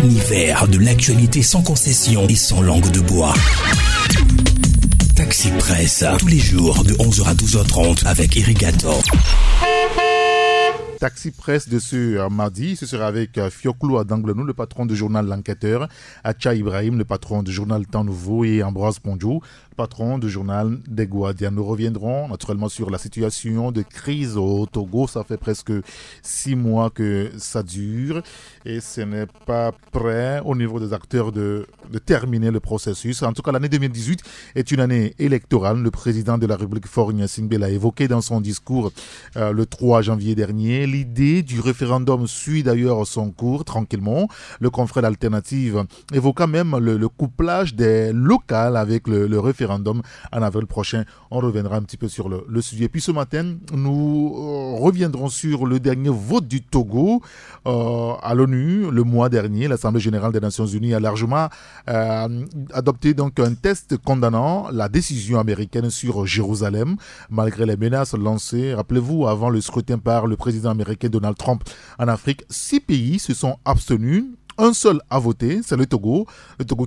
L'univers de l'actualité sans concession et sans langue de bois. Taxi Presse, tous les jours de 11h à 12h30 avec Irrigator. Taxi Presse de ce mardi, ce sera avec Fioclo Adanglenou, le patron du journal L'Enquêteur, Acha Ibrahim, le patron du journal Temps Nouveau, et Ambroise Pondiou, patron du journal des Guardians. Nous reviendrons naturellement sur la situation de crise au Togo. Ça fait presque 6 mois que ça dure et ce n'est pas prêt au niveau des acteurs de terminer le processus. En tout cas, l'année 2018 est une année électorale. Le président de la République, Faure Gnassingbé, l'a évoqué dans son discours le 3 janvier dernier. L'idée du référendum suit d'ailleurs son cours tranquillement. Le confrère d'Alternative évoqua même le couplage des locales avec le référendum en avril prochain. On reviendra un petit peu sur le sujet. Puis ce matin, nous reviendrons sur le dernier vote du Togo à l'ONU le mois dernier. L'Assemblée générale des Nations Unies a largement adopté donc un texte condamnant la décision américaine sur Jérusalem, malgré les menaces lancées. Rappelez-vous, avant le scrutin par le président américain Donald Trump en Afrique, 6 pays se sont abstenus. Un seul a voté, c'est le Togo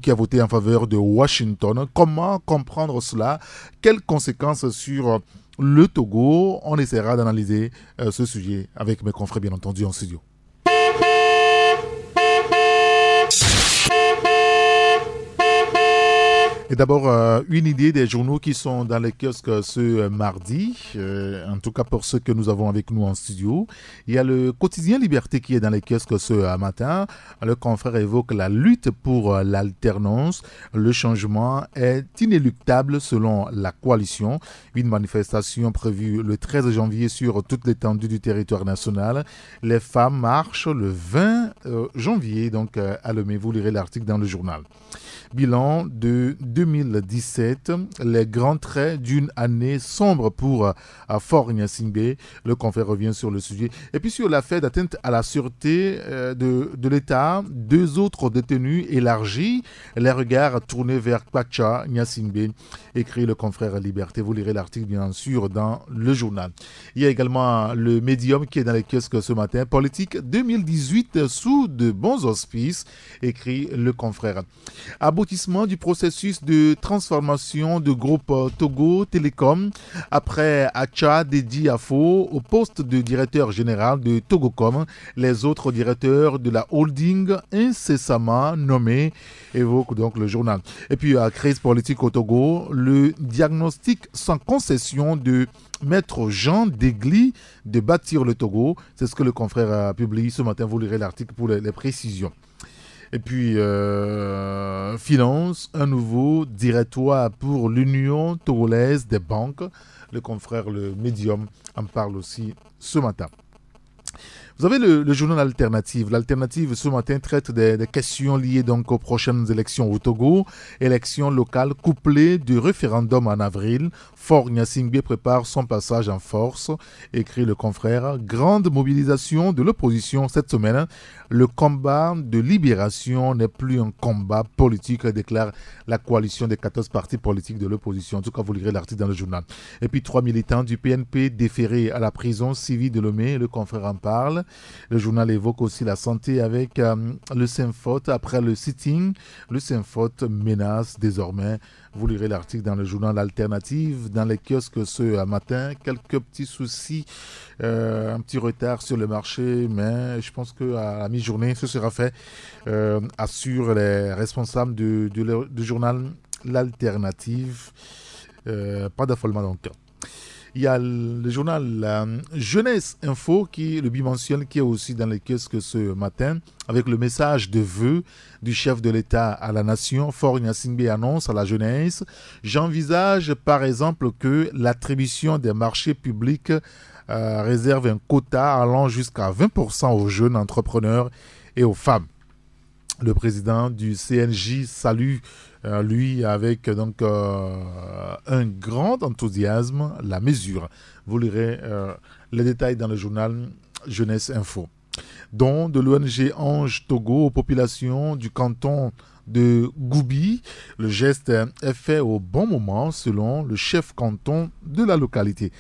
qui a voté en faveur de Washington. Comment comprendre cela? Quelles conséquences sur le Togo? On essaiera d'analyser ce sujet avec mes confrères, bien entendu, en studio. Et d'abord, une idée des journaux qui sont dans les kiosques ce mardi, en tout cas pour ceux que nous avons avec nous en studio. Il y a le quotidien Liberté qui est dans les kiosques ce matin. Le confrère évoque la lutte pour l'alternance. Le changement est inéluctable selon la coalition. Une manifestation prévue le 13 janvier sur toute l'étendue du territoire national. Les femmes marchent le 20 janvier, donc à Lomé. Vous lirez l'article dans le journal. Bilan de 2017, les grands traits d'une année sombre pour Faure Gnassingbé. Le confrère revient sur le sujet. Et puis sur l'affaire d'atteinte à la sûreté de l'État, 2 autres détenus élargis, les regards tournés vers Kwacha Gnassingbé, écrit le confrère Liberté. Vous lirez l'article bien sûr dans le journal. Il y a également le Médium qui est dans les kiosques ce matin. Politique 2018 sous de bons auspices, écrit le confrère. Aboutissement du processus de transformation de groupe Togo Télécom après Acha Dedi Afo au poste de directeur général de Togocom. Les autres directeurs de la holding incessamment nommés, évoque donc le journal. Et puis crise politique au Togo, le diagnostic sans concession de Maître Jean Degli de bâtir le Togo. C'est ce que le confrère a publié ce matin. Vous lirez l'article pour les précisions. Et puis, finance, un nouveau directoire pour l'Union togolaise des banques. Le confrère, le Médium, en parle aussi ce matin. Vous avez le journal Alternative. L'Alternative, ce matin, traite des questions liées donc aux prochaines élections au Togo. Élections locales couplées du référendum en avril. Faure Gnassingbé prépare son passage en force, écrit le confrère. Grande mobilisation de l'opposition cette semaine. Le combat de libération n'est plus un combat politique, déclare la coalition des 14 partis politiques de l'opposition. En tout cas, vous lirez l'article dans le journal. Et puis, 3 militants du PNP déférés à la prison civile de Lomé. Le confrère en parle. Le journal évoque aussi la santé avec le Synfote. Après le sitting, le Synfote menace désormais. Vous lirez l'article dans le journal Alternative. Dans les kiosques ce matin, quelques petits soucis, un petit retard sur le marché, mais je pense qu'à la mi-journée, ce sera fait, assurent les responsables du journal L'Alternative. Pas d'affolement donc. Il y a le journal Jeunesse Info, qui est le bimensuel, qui est aussi dans les kiosques ce matin, avec le message de vœux du chef de l'État à la nation. Faure Gnassingbé annonce à la jeunesse: j'envisage par exemple que l'attribution des marchés publics réserve un quota allant jusqu'à 20% aux jeunes entrepreneurs et aux femmes. Le président du CNJ salue, lui, avec donc un grand enthousiasme, la mesure. Vous lirez les détails dans le journal Jeunesse Info. Don de l'ONG Ange Togo aux populations du canton de Goubi. Le geste est fait au bon moment selon le chef canton de la localité.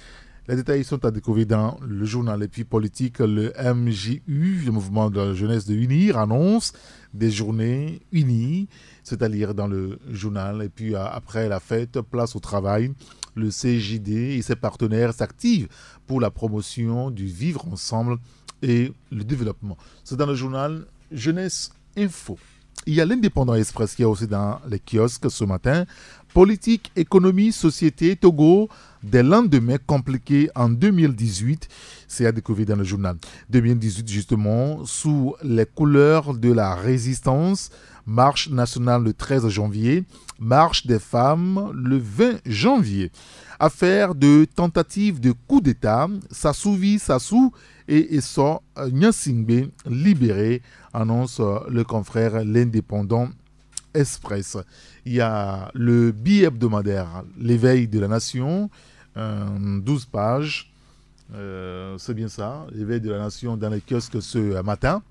Les détails sont à découvrir dans le journal. Et puis politique, le MJU, le mouvement de la jeunesse de UNIR, annonce des journées unies, c'est à lire dans le journal. Et puis après la fête, place au travail. Le CJD et ses partenaires s'activent pour la promotion du vivre ensemble et le développement. C'est dans le journal Jeunesse Info. Il y a l'Indépendant Express qui est aussi dans les kiosques ce matin. Politique, économie, société, Togo, des lendemains compliqués en 2018. C'est à découvrir dans le journal. 2018 justement, sous les couleurs de la résistance. Marche nationale le 13 janvier. Marche des femmes le 20 janvier. Affaire de tentative de coup d'État. Sassou et Esso Nyasingbe libéré, annonce le confrère l'Indépendant Express. Il y a le billet hebdomadaire, l'éveil de la nation, 12 pages. C'est bien ça, l'éveil de la nation dans les kiosques ce matin.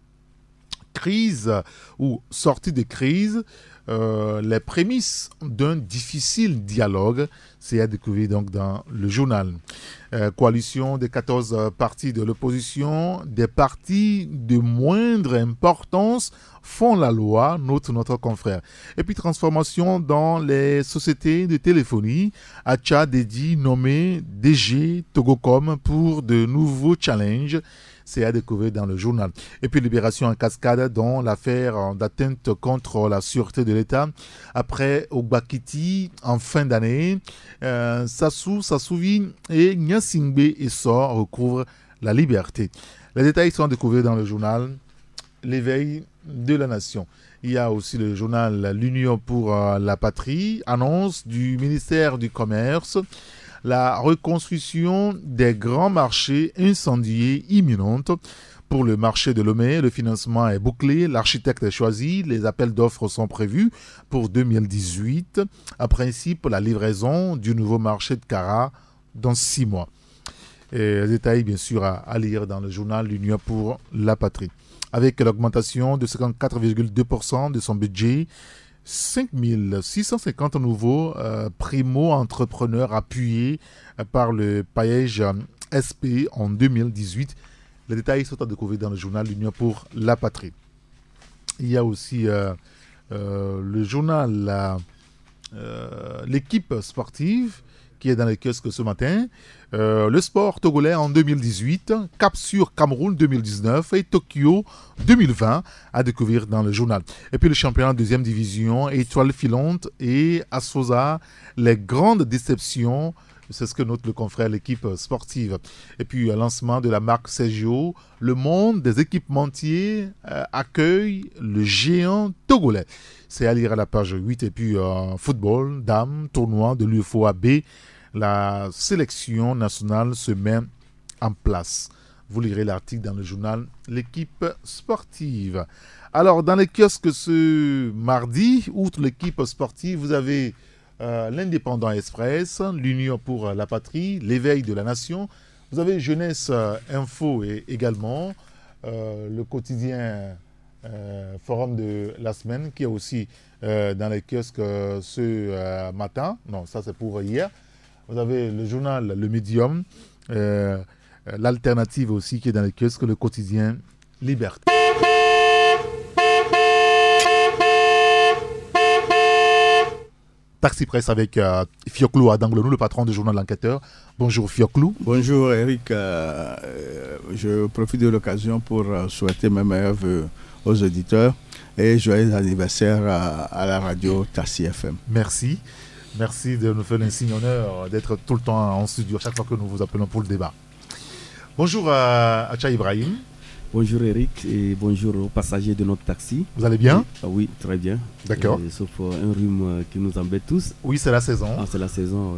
Crise ou sortie de crise, les prémices d'un difficile dialogue, c'est à découvrir donc dans le journal. Coalition des 14 partis de l'opposition, des partis de moindre importance font la loi, note notre confrère. Et puis transformation dans les sociétés de téléphonie, Acha Dedi nommé DG Togocom pour de nouveaux challenges. C'est à découvrir dans le journal. Et puis Libération en cascade dans l'affaire d'atteinte contre la sûreté de l'État. Après Ogbakiti en fin d'année, Sassouvi et Nyasingbe et Sor recouvrent la liberté. Les détails sont découverts dans le journal L'éveil de la nation. Il y a aussi le journal L'Union pour la patrie, annonce du ministère du Commerce. La reconstruction des grands marchés incendiés imminente. Pour le marché de Lomé, le financement est bouclé, l'architecte est choisi, les appels d'offres sont prévus pour 2018. À principe, la livraison du nouveau marché de Kara dans 6 mois. Et les détails, bien sûr, à lire dans le journal L'Union pour la patrie. Avec l'augmentation de 54,2% de son budget, 5 650 nouveaux primo-entrepreneurs appuyés par le Paège SP en 2018. Les détails sont à découvrir dans le journal L'Union pour la patrie. Il y a aussi le journal L'équipe sportive qui est dans les kiosques ce matin. Le sport togolais en 2018, Cap sur Cameroun 2019 et Tokyo 2020 à découvrir dans le journal. Et puis le championnat de deuxième division, Étoile filante et Asfosa, les grandes déceptions. C'est ce que note le confrère l'équipe sportive. Et puis lancement de la marque Sergio, le monde des équipementiers accueille le géant togolais. C'est à lire à la page 8. Et puis football, dames, tournoi de l'UFOAB. La sélection nationale se met en place. Vous lirez l'article dans le journal L'équipe sportive. Alors, dans les kiosques ce mardi, outre l'équipe sportive, vous avez l'Indépendant Express, l'Union pour la patrie, l'éveil de la nation. Vous avez Jeunesse Info et également le quotidien Forum de la semaine qui est aussi dans les kiosques ce matin. Non, ça c'est pour hier. Vous avez le journal Le Médium, l'alternative aussi qui est dans les kiosques, le quotidien Liberté. Taxi Presse avec Fioclou Adanglonou, le patron du journal L'Enquêteur. Bonjour Fioclou. Bonjour Eric. Je profite de l'occasion pour souhaiter mes meilleurs vœux aux auditeurs et joyeux anniversaire à la radio Taxi FM. Merci. Merci de nous faire l'insigne honneur d'être tout le temps en studio chaque fois que nous vous appelons pour le débat. Bonjour à Acha Ibrahim. Bonjour Eric et bonjour aux passagers de notre taxi. Vous allez bien? Oui, très bien. D'accord. Sauf un rhume qui nous embête tous. Oui, c'est la saison. C'est la saison,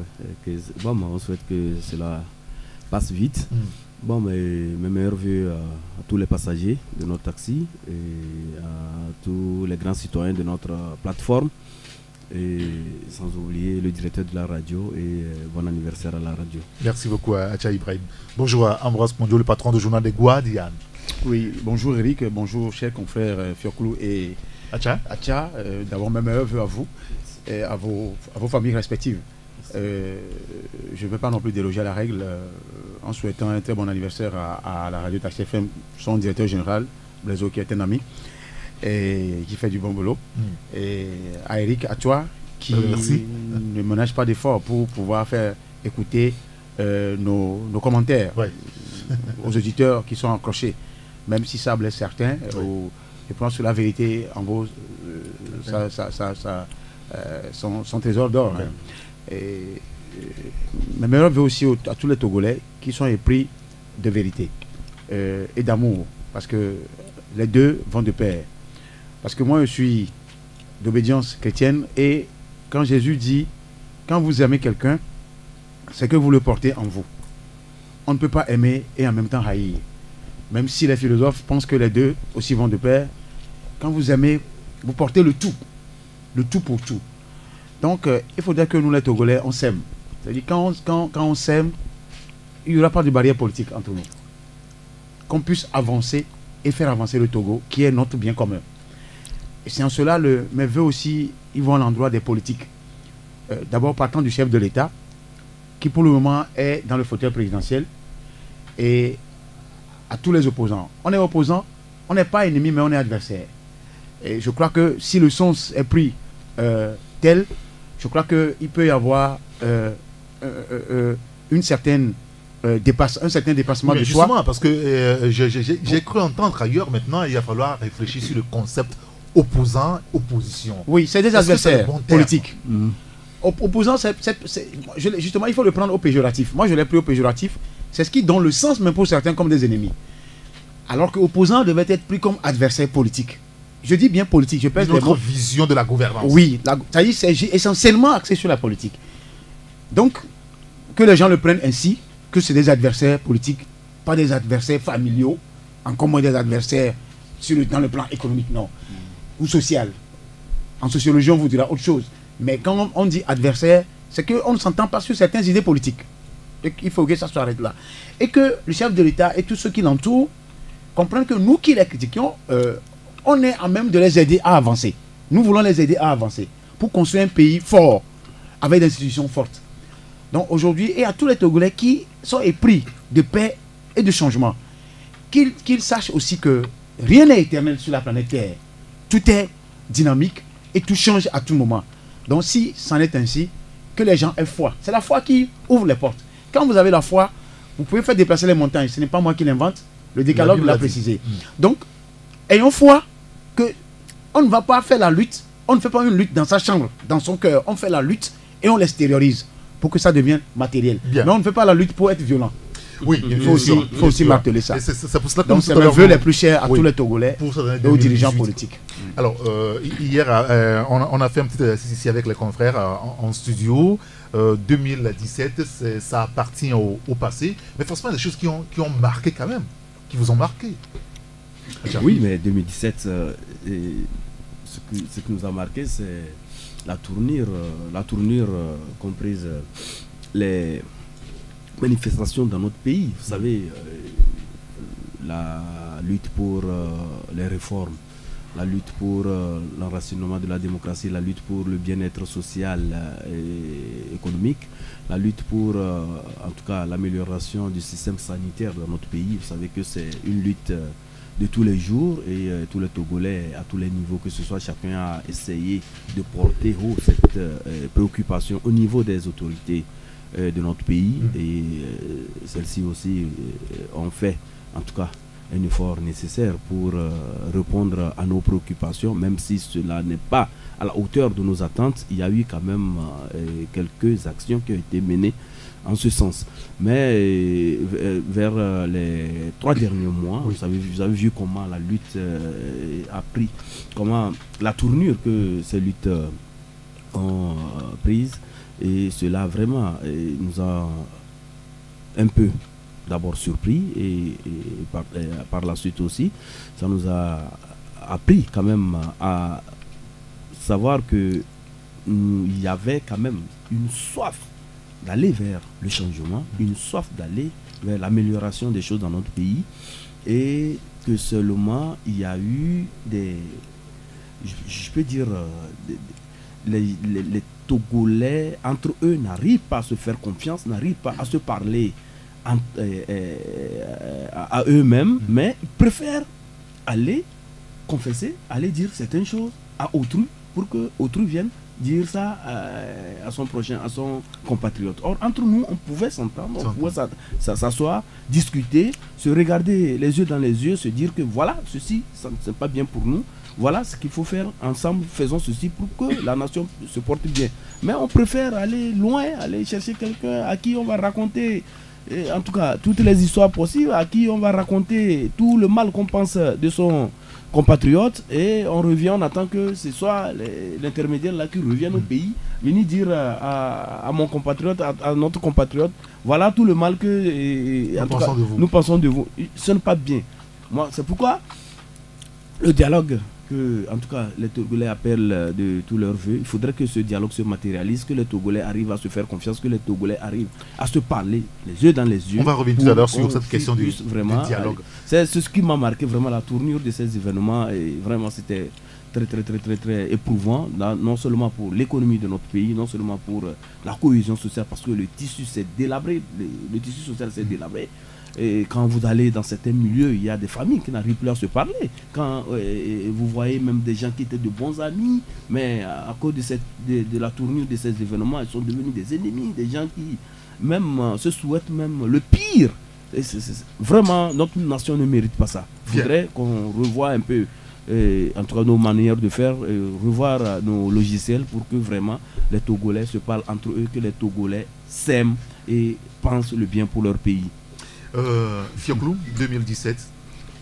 ouais. Bon, on souhaite que cela passe vite. Bon, mais mes meilleurs vœux à tous les passagers de notre taxi et à tous les grands citoyens de notre plateforme. Et sans oublier le directeur de la radio et bon anniversaire à la radio. Merci beaucoup à Acha Ibrahim. Bonjour à Ambroise Pondio, le patron du journal des Guardian. Oui, bonjour Eric, bonjour chers confrères Fioclou et Acha. D'abord mes meilleurs vœux à vous et à vos familles respectives. Je ne vais pas non plus déroger à la règle en souhaitant un très bon anniversaire à la radio Taxi FM, son directeur général, Blaiseau, qui est un ami et qui fait du bon boulot. Et à Eric, à toi, qui ne ménage pas d'efforts pour pouvoir faire écouter nos commentaires aux auditeurs qui sont accrochés, même si ça blesse certains. Je pense que la vérité en vaut son trésor d'or. Mais meilleur vœu aussi à tous les Togolais qui sont épris de vérité et d'amour, parce que les deux vont de pair. Parce que moi je suis d'obédience chrétienne, et quand Jésus dit quand vous aimez quelqu'un, c'est que vous le portez en vous. On ne peut pas aimer et en même temps haïr. Même si les philosophes pensent que les deux aussi vont de pair, quand vous aimez, vous portez le tout pour tout. Donc il faudrait que nous les Togolais, on s'aime. C'est-à-dire quand on s'aime, il n'y aura pas de barrière politique entre nous. Qu'on puisse avancer et faire avancer le Togo, qui est notre bien commun. Et c'est en cela, mes voeux aussi, ils vont à l'endroit des politiques. D'abord partant du chef de l'État, qui pour le moment est dans le fauteuil présidentiel, et à tous les opposants. On est opposants, on n'est pas ennemis, mais on est adversaires. Et je crois que si le sens est pris tel, je crois qu'il peut y avoir un certain dépassement de soi. Justement, parce que j'ai cru entendre ailleurs, maintenant, il va falloir réfléchir sur le concept opposant, opposition. Oui, c'est des adversaires politiques. Opposant, justement, il faut le prendre au péjoratif. Moi, je l'ai pris au péjoratif. C'est ce qui, dans le sens, m'impose certains comme des ennemis. Alors que opposant devait être pris comme adversaire politique. Je dis bien politique, je pèse les mots. Notre vision de la gouvernance. Oui, c'est essentiellement axé sur la politique. Donc, que les gens le prennent ainsi, que c'est des adversaires politiques, pas des adversaires familiaux, encore moins des adversaires dans le plan économique, non, ou social. En sociologie, on vous dira autre chose. Mais quand on dit adversaire, c'est qu'on ne s'entend pas sur certaines idées politiques. Et il faut que ça s'arrête là. Et que le chef de l'État et tous ceux qui l'entourent comprennent que nous qui les critiquions, on est à même de les aider à avancer. Nous voulons les aider à avancer pour construire un pays fort, avec des institutions fortes. Donc aujourd'hui, et à tous les Togolais qui sont épris de paix et de changement, qu'ils sachent aussi que rien n'est éternel sur la planète Terre. Tout est dynamique et tout change à tout moment. Donc si c'en est ainsi, que les gens aient foi. C'est la foi qui ouvre les portes. Quand vous avez la foi, vous pouvez faire déplacer les montagnes. Ce n'est pas moi qui l'invente. Le décalogue l'a précisé. Donc, ayons foi que on ne va pas faire la lutte. On ne fait pas une lutte dans sa chambre, dans son cœur. On fait la lutte et on l'extériorise pour que ça devienne matériel. Bien. Mais on ne fait pas la lutte pour être violent. Oui, il faut aussi marteler ça. C'est pour cela que donc c'est le vœu les plus chers à tous les Togolais et aux dirigeants politiques. Alors, hier, on a fait un petit exercice ici avec les confrères en studio. 2017, ça appartient au passé. Mais forcément, des choses qui ont marqué quand même, qui vous ont marqué. Oui, mais 2017, ce qui nous a marqué, c'est la tournure comprise les manifestations dans notre pays. Vous savez, la lutte pour les réformes, la lutte pour l'enracinement de la démocratie, la lutte pour le bien-être social et économique, la lutte pour, en tout cas, l'amélioration du système sanitaire dans notre pays. Vous savez que c'est une lutte de tous les jours, et tous les Togolais, à tous les niveaux que ce soit, chacun a essayé de porter haut cette préoccupation au niveau des autorités de notre pays, et celles-ci aussi ont fait, en tout cas, un effort nécessaire pour répondre à nos préoccupations, même si cela n'est pas à la hauteur de nos attentes. Il y a eu quand même quelques actions qui ont été menées en ce sens. Mais vers les 3 derniers mois, vous avez vu comment la lutte a pris, comment la tournure que ces luttes ont prise, et cela vraiment nous a un peu d'abord surpris, et par la suite aussi, ça nous a appris quand même à savoir que il y avait quand même une soif d'aller vers le changement, une soif d'aller vers l'amélioration des choses dans notre pays, et que seulement il y a eu je peux dire les Togolais, entre eux, n'arrivent pas à se faire confiance, n'arrivent pas à se parler à eux-mêmes, mais ils préfèrent aller confesser, aller dire certaines choses à autrui pour que autrui vienne dire ça à son prochain, à son compatriote. Or, entre nous, on pouvait s'entendre, on pouvait s'asseoir, discuter, se regarder les yeux dans les yeux, se dire que voilà, ceci, ce n'est pas bien pour nous. Voilà ce qu'il faut faire ensemble, faisons ceci pour que la nation se porte bien. Mais on préfère aller loin, aller chercher quelqu'un à qui on va raconter, en tout cas, toutes les histoires possibles, à qui on va raconter tout le mal qu'on pense de son compatriote, et on revient, on attend que ce soit l'intermédiaire là qui revienne au pays, venir dire à mon compatriote, à notre compatriote, voilà tout le mal que nous pensons de vous. Ce n'est pas bien. Moi, c'est pourquoi le dialogue que, en tout cas, les Togolais appellent de tous leurs vœux, il faudrait que ce dialogue se matérialise, que les Togolais arrivent à se faire confiance, que les Togolais arrivent à se parler les yeux dans les yeux. On va revenir tout à l'heure sur cette question du dialogue. C'est ce qui m'a marqué vraiment, la tournure de ces événements, et vraiment c'était très éprouvant, non seulement pour l'économie de notre pays, non seulement pour la cohésion sociale, parce que le tissu s'est délabré, le tissu social s'est délabré. Et quand vous allez dans certains milieux, il y a des familles qui n'arrivent plus à se parler. Quand vous voyez même des gens qui étaient de bons amis, mais à cause de la tournure de ces événements, ils sont devenus des ennemis, des gens qui même se souhaitent même le pire. Vraiment, notre nation ne mérite pas ça. Il faudrait qu'on revoie un peu, en tout cas nos manières de faire, revoir nos logiciels pour que vraiment les Togolais se parlent entre eux, que les Togolais s'aiment et pensent le bien pour leur pays. Fioclou, 2017.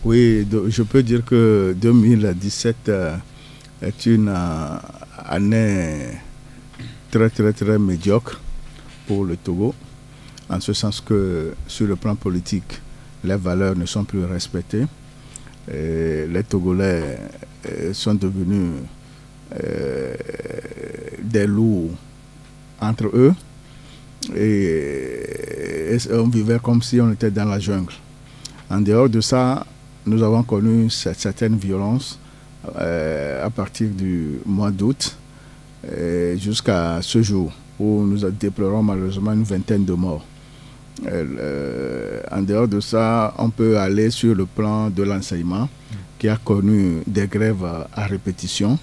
Oui, je peux dire que 2017 est une année très médiocre pour le Togo, en ce sens que sur le plan politique, les valeurs ne sont plus respectées. Et les Togolais sont devenus des loups entre eux. Et on vivait comme si on était dans la jungle. En dehors de ça, nous avons connu certaines violences à partir du mois d'août jusqu'à ce jour, où nous déplorons malheureusement une vingtaine de morts. En dehors de ça, on peut aller sur le plan de l'enseignement, qui a connu des grèves à répétition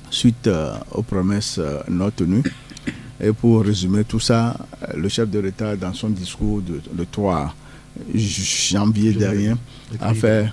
suite aux promesses non tenues. Et pour résumer tout ça, le chef de l'État, dans son discours le 3 janvier dernier, a fait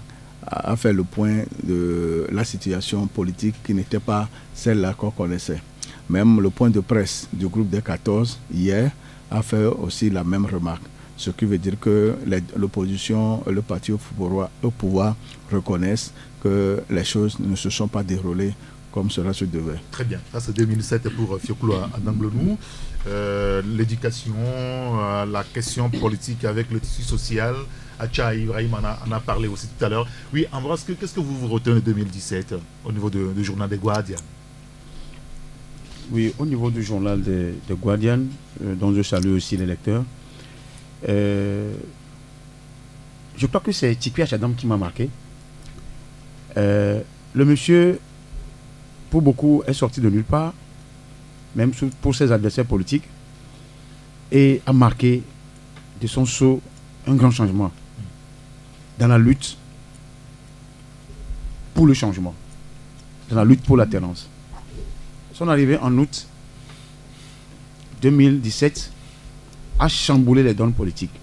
le point de la situation politique qui n'était pas celle-là qu'on connaissait. Même le point de presse du groupe des 14, hier, a fait aussi la même remarque. Ce qui veut dire que l'opposition et le parti au pouvoir reconnaissent que les choses ne se sont pas déroulées comme cela se devait. Très bien. Ça, c'est 2007 pour Fioclou à Danglenou. L'éducation, la question politique avec le tissu social. Acha Ibrahim en a parlé aussi tout à l'heure. Oui, Ambroise, qu'est-ce que vous retenez de 2017 au niveau du journal des Guardian? Oui, au niveau du journal des Guardian, dont je salue aussi les lecteurs, je crois que c'est Tikpi Achadam qui m'a marqué. Le monsieur, pour beaucoup, est sorti de nulle part, même pour ses adversaires politiques, et a marqué de son sceau un grand changement dans la lutte pour le changement, dans la lutte pour l'alternance. Son arrivée en août 2017 a chamboulé les donnes politiques.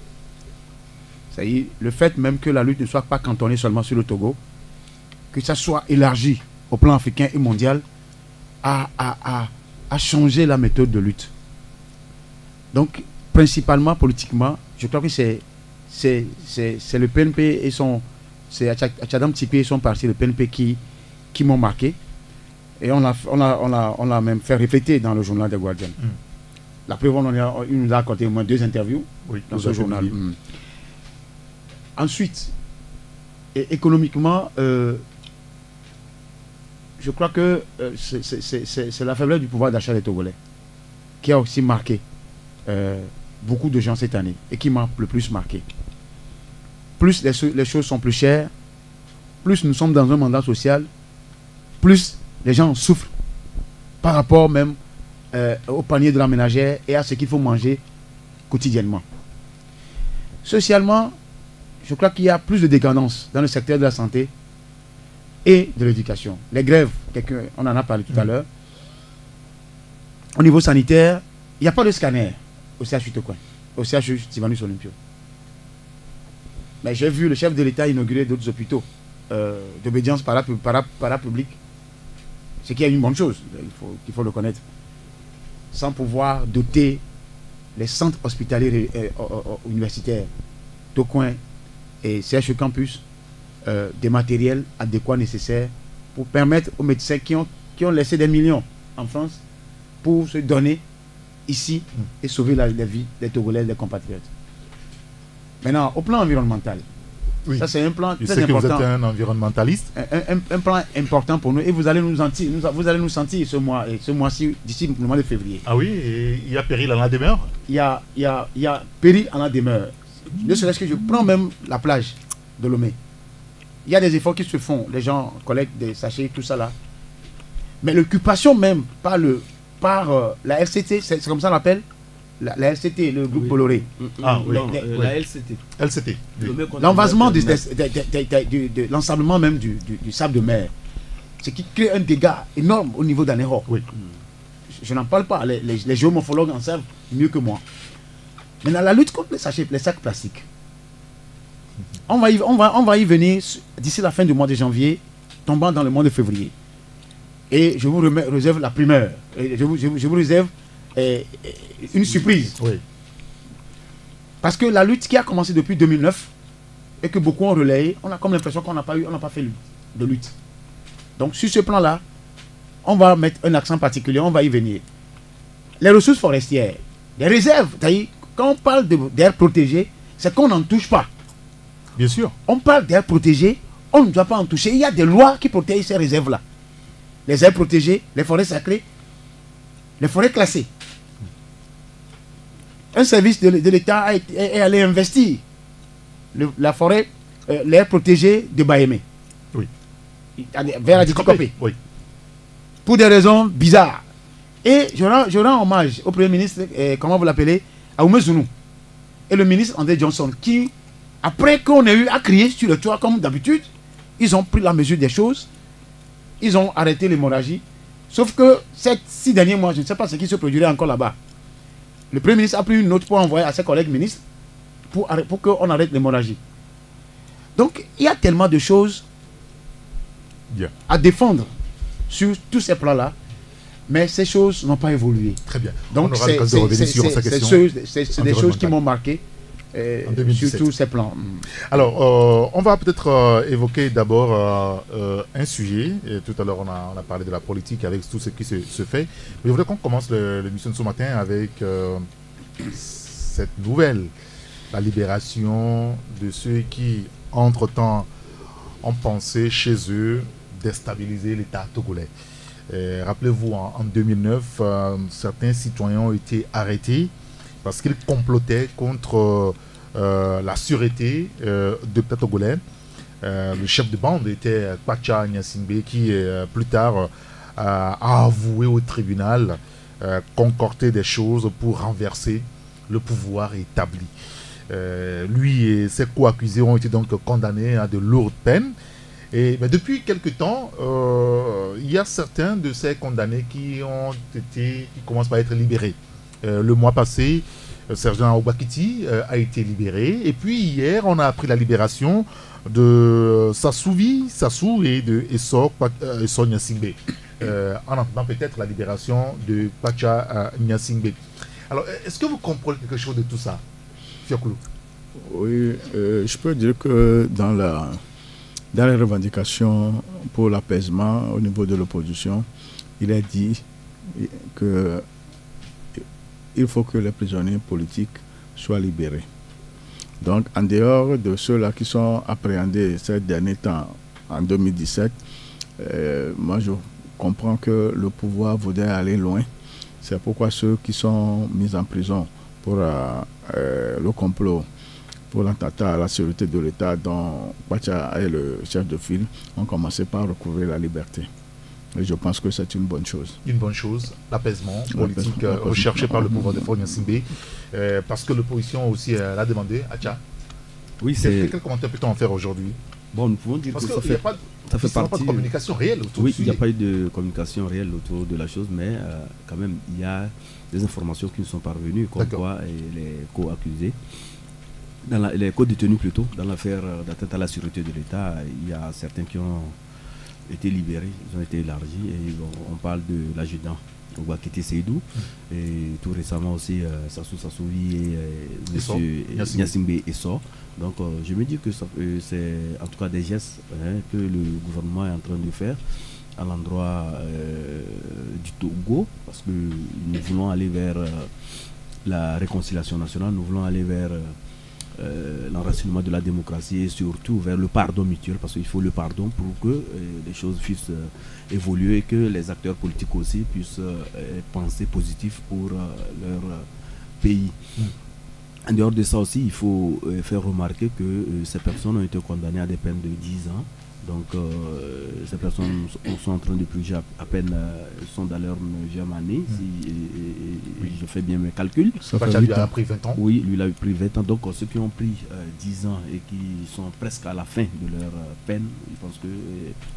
C'est-à-dire le fait même que la lutte ne soit pas cantonnée seulement sur le Togo, que ça soit élargi au plan africain et mondial, a changé la méthode de lutte. Donc, principalement politiquement, je crois que c'est le PNP et c'est Achadam Tikpi et son parti, le PNP, qui m'ont marqué. Et on a même fait répéter dans le journal des Guardians. La preuve, il nous a accordé au moins 2 interviews dans ce journal. Ensuite, économiquement, je crois que c'est la faiblesse du pouvoir d'achat des Togolais qui a aussi marqué beaucoup de gens cette année et qui m'a le plus marqué. Plus les choses sont plus chères, plus nous sommes dans un mandat social, plus les gens souffrent par rapport même au panier de la ménagère et à ce qu'il faut manger quotidiennement. Socialement, je crois qu'il y a plus de dépendance dans le secteur de la santé et de l'éducation. Les grèves, on en a parlé tout à l'heure. Au niveau sanitaire, il n'y a pas de scanner au CHU Tokoin, au CHU Sivanus Olympio. Mais j'ai vu le chef de l'État inaugurer d'autres hôpitaux d'obédience parapublique. Ce qui est une bonne chose, il faut le connaître. Sans pouvoir doter les centres hospitaliers universitaires, Tokoin et CHU Campus, des matériels adéquats nécessaires pour permettre aux médecins qui ont laissé des millions en France pour se donner ici et sauver la vie des Togolais, des compatriotes. Maintenant, au plan environnemental, Oui. ça c'est un plan Je très sais que vous important. êtes un environnementaliste. Un plan important pour nous et vous allez nous sentir ce mois-ci, d'ici le mois de février. Ah oui, et il y a péril à la demeure. Il y a péril en la demeure. Ne serait-ce que je prends même la plage de Lomé. Il y a des efforts qui se font, les gens collectent des sachets, tout ça là. Mais l'occupation même par la LCT, c'est comme ça qu'on l'appelle, la LCT, le groupe Bolloré. Ah oui, Non, la LCT. LCT. Oui. L'envasement de l'ensablement même du sable de mer, ce qui crée un dégât énorme au niveau d'Anéro. Oui. Je n'en parle pas, les géomorphologues en savent mieux que moi. Maintenant, la lutte contre les sacs plastiques, on va y venir d'ici la fin du mois de janvier, tombant dans le mois de février. Et je vous réserve la primeur. Et je vous réserve une surprise. Oui. Parce que la lutte qui a commencé depuis 2009 et que beaucoup ont relayé, on a comme l'impression qu'on n'a pas fait de lutte. Donc sur ce plan-là, on va mettre un accent particulier, on va y venir. Les ressources forestières, les réserves, quand on parle d'air protégé, c'est qu'on n'en touche pas. Bien sûr. On parle d'air protégé, on ne doit pas en toucher. Il y a des lois qui protègent ces réserves-là. Les aires protégées, les forêts sacrées, les forêts classées. Un service de l'État est allé investir la forêt, l'aire protégée de Bahémé. Oui. Vers Adikokopé. Oui. Pour des raisons bizarres. Et je rends hommage au Premier ministre, comment vous l'appelez, Aoumé Zounou, et le ministre André Johnson, qui, après qu'on ait eu à crier sur le toit comme d'habitude, ils ont pris la mesure des choses, ils ont arrêté l'hémorragie. Sauf que ces 6 derniers mois, je ne sais pas ce qui se produirait encore là-bas. Le Premier ministre a pris une note pour envoyer à ses collègues ministres pour qu'on arrête l'hémorragie. Donc, il y a tellement de choses Bien. à défendre sur tous ces plans-là, mais ces choses n'ont pas évolué. Très bien. Donc, on aura l'occasion de revenir sur sa question. c'est des choses qui m'ont marqué sur tous ces plans. Alors, on va peut-être évoquer d'abord un sujet. Et tout à l'heure, on a parlé de la politique avec tout ce qui se fait. Mais je voudrais qu'on commence l'émission de ce matin avec cette nouvelle, la libération de ceux qui, entre-temps, ont pensé chez eux déstabiliser l'État togolais. Rappelez-vous, en 2009, certains citoyens ont été arrêtés parce qu'ils complotaient contre la sûreté de l'État togolais. Le chef de bande était Kwacha Nyasingbe qui, plus tard, a avoué au tribunal concocter des choses pour renverser le pouvoir établi. Lui et ses co-accusés ont été donc condamnés à de lourdes peines. Mais depuis quelque temps, il y a certains de ces condamnés qui commencent par être libérés. Le mois passé, Sergent Ogbakiti a été libéré. Et puis hier, on a appris la libération de Sassou et de Essor Nyasingbe. En attendant peut-être la libération de Kwacha Nyasingbe. Alors, est-ce que vous comprenez quelque chose de tout ça, Fiakoulou? Oui, je peux dire que dans les revendications pour l'apaisement au niveau de l'opposition, il est dit que il faut que les prisonniers politiques soient libérés. Donc, en dehors de ceux-là qui sont appréhendés ces derniers temps, en 2017, moi je comprends que le pouvoir voudrait aller loin. C'est pourquoi ceux qui sont mis en prison pour le complot, pour l'attentat à la sécurité de l'État dont Kwacha est le chef de file, ont commencé par recouvrir la liberté. Et je pense que c'est une bonne chose. Une bonne chose, l'apaisement politique L'apaisement. recherché par le pouvoir de Faure Gnassingbé, parce que l'opposition aussi l'a demandé. Acha, Oui, c'est... quel commentaire peut-on en faire aujourd'hui? Bon, nous pouvons dire Parce que qu'il n'y a pas, ça fait pas partie... de communication réelle autour Oui, du il n'y a sujet. pas eu de communication réelle autour de la chose, mais quand même, il y a des informations qui nous sont parvenues, comme D'accord. quoi les co-accusés, les co-détenus plutôt, dans l'affaire d'atteinte à la sûreté de l'État, il y a certains qui ont été libérés, ils ont été élargis, et on parle de l'adjudant Ouakete Seydou, et tout récemment aussi Sassou Sassouvi et Esso, M. Gnassingbé Esso. Donc je me dis que c'est en tout cas des gestes que le gouvernement est en train de faire à l'endroit du Togo, parce que nous voulons aller vers la réconciliation nationale, nous voulons aller vers l'enracinement de la démocratie et surtout vers le pardon mutuel, parce qu'il faut le pardon pour que les choses puissent évoluer et que les acteurs politiques aussi puissent penser positif pour leur pays. En dehors de ça aussi, il faut faire remarquer que ces personnes ont été condamnées à des peines de 10 ans. Donc ces personnes sont en train de purger à peine, sont dans leur 9e année, si je fais bien mes calculs. Pacha lui a pris 20 ans. Oui, lui il a pris 20 ans. Donc ceux qui ont pris 10 ans et qui sont presque à la fin de leur peine, je pense que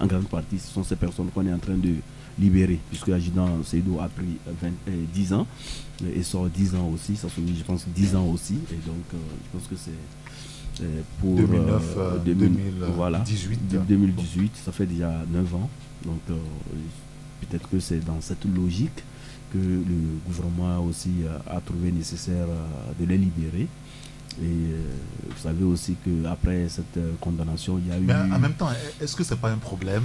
en grande partie ce sont ces personnes qu'on est en train de libérer, puisque l'adjudant Seydou a pris 10 ans et sort 10 ans aussi, ça fait, je pense 10 ans aussi, et donc je pense que c'est pour 2009, voilà, 2018. 2018, ça fait déjà 9 ans. Donc peut-être que c'est dans cette logique que le gouvernement aussi a trouvé nécessaire de les libérer. Et vous savez aussi qu'après cette condamnation, il y a eu... Mais en même temps, est-ce que ce n'est pas un problème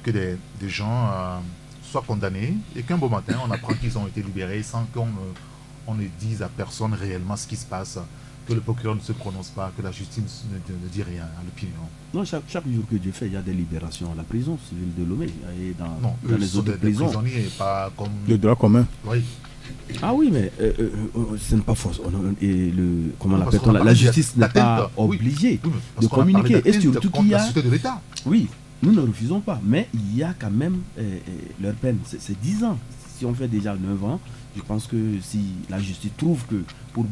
que des gens soient condamnés et qu'un beau matin, on apprend qu'ils ont été libérés sans qu'on ne dise à personne réellement ce qui se passe, que le procureur ne se prononce pas, que la justice ne dit rien à l'opinion? Non, chaque jour que Dieu fait, il y a des libérations à la prison civile de Lomé et dans les autres des prisons. prisonniers, pas comme... Le droit commun. Oui. Ah oui, mais ce n'est pas faux. Et comment Non, l'appelle-t-on, la justice n'est pas oui. obligée Oui, de communiquer. Et surtout qu'il y a... la sûreté de l'État. Oui, nous ne refusons pas, mais il y a quand même leur peine. C'est 10 ans. Si on fait déjà 9 ans, je pense que si la justice trouve que pour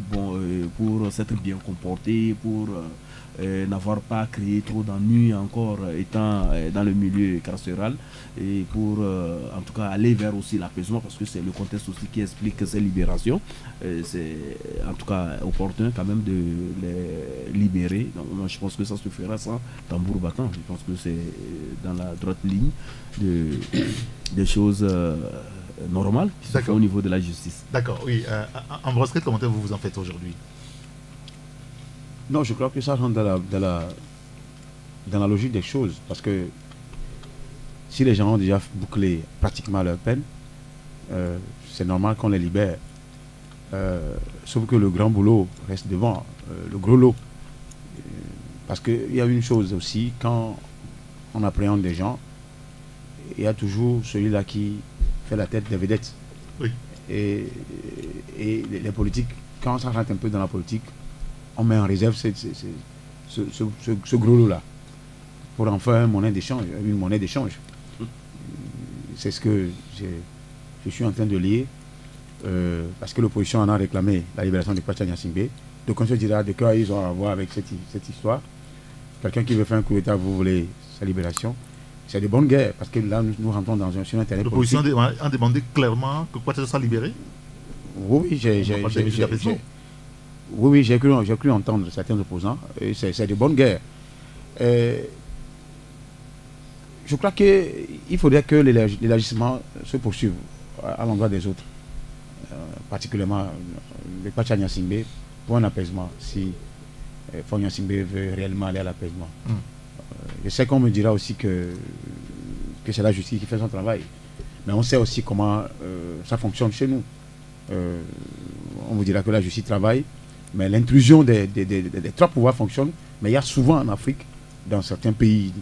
s'être bien comporté, pour n'avoir pas créé trop d'ennuis encore étant dans le milieu carcéral, et pour en tout cas aller vers aussi l'apaisement, parce que c'est le contexte aussi qui explique ces libérations, c'est en tout cas opportun quand même de les libérer. Donc moi je pense que ça se fera sans tambour battant. Je pense que c'est dans la droite ligne des choses normales qui se font au niveau de la justice. D'accord, oui. Ambroise, quel commentaire vous en faites aujourd'hui? Non, je crois que ça rentre dans la logique des choses, parce que si les gens ont déjà bouclé pratiquement leur peine, c'est normal qu'on les libère. Sauf que le grand boulot reste devant, le gros lot. Parce qu'il y a une chose aussi, quand on appréhende des gens, il y a toujours celui-là qui fait la tête des vedettes. Oui. Et les politiques, quand ça rentre un peu dans la politique, on met en réserve ce gros lot-là pour en faire une monnaie d'échange. C'est ce que je suis en train de lire, parce que l'opposition en a réclamé la libération de Pacha Gnassingbé. Donc on se dira de quoi ils ont à voir avec cette histoire. Quelqu'un qui veut faire un coup d'État, vous voulez sa libération. C'est de bonne guerre, parce que là nous rentrons sur un terrain politique. L'opposition a demandé clairement que Pacha soit libéré? Oui, oui, j'ai cru entendre certains opposants. C'est de bonne guerre. Je crois qu'il faudrait que l'élargissement se poursuive à l'endroit des autres, particulièrement le Pacha Gnassingbé, pour un apaisement, si Faure Gnassingbé veut réellement aller à l'apaisement. Je sais qu'on me dira aussi que c'est la justice qui fait son travail, mais on sait aussi comment ça fonctionne chez nous. On vous dira que la justice travaille, mais l'intrusion des trois pouvoirs fonctionne. Mais il y a souvent en Afrique, dans certains pays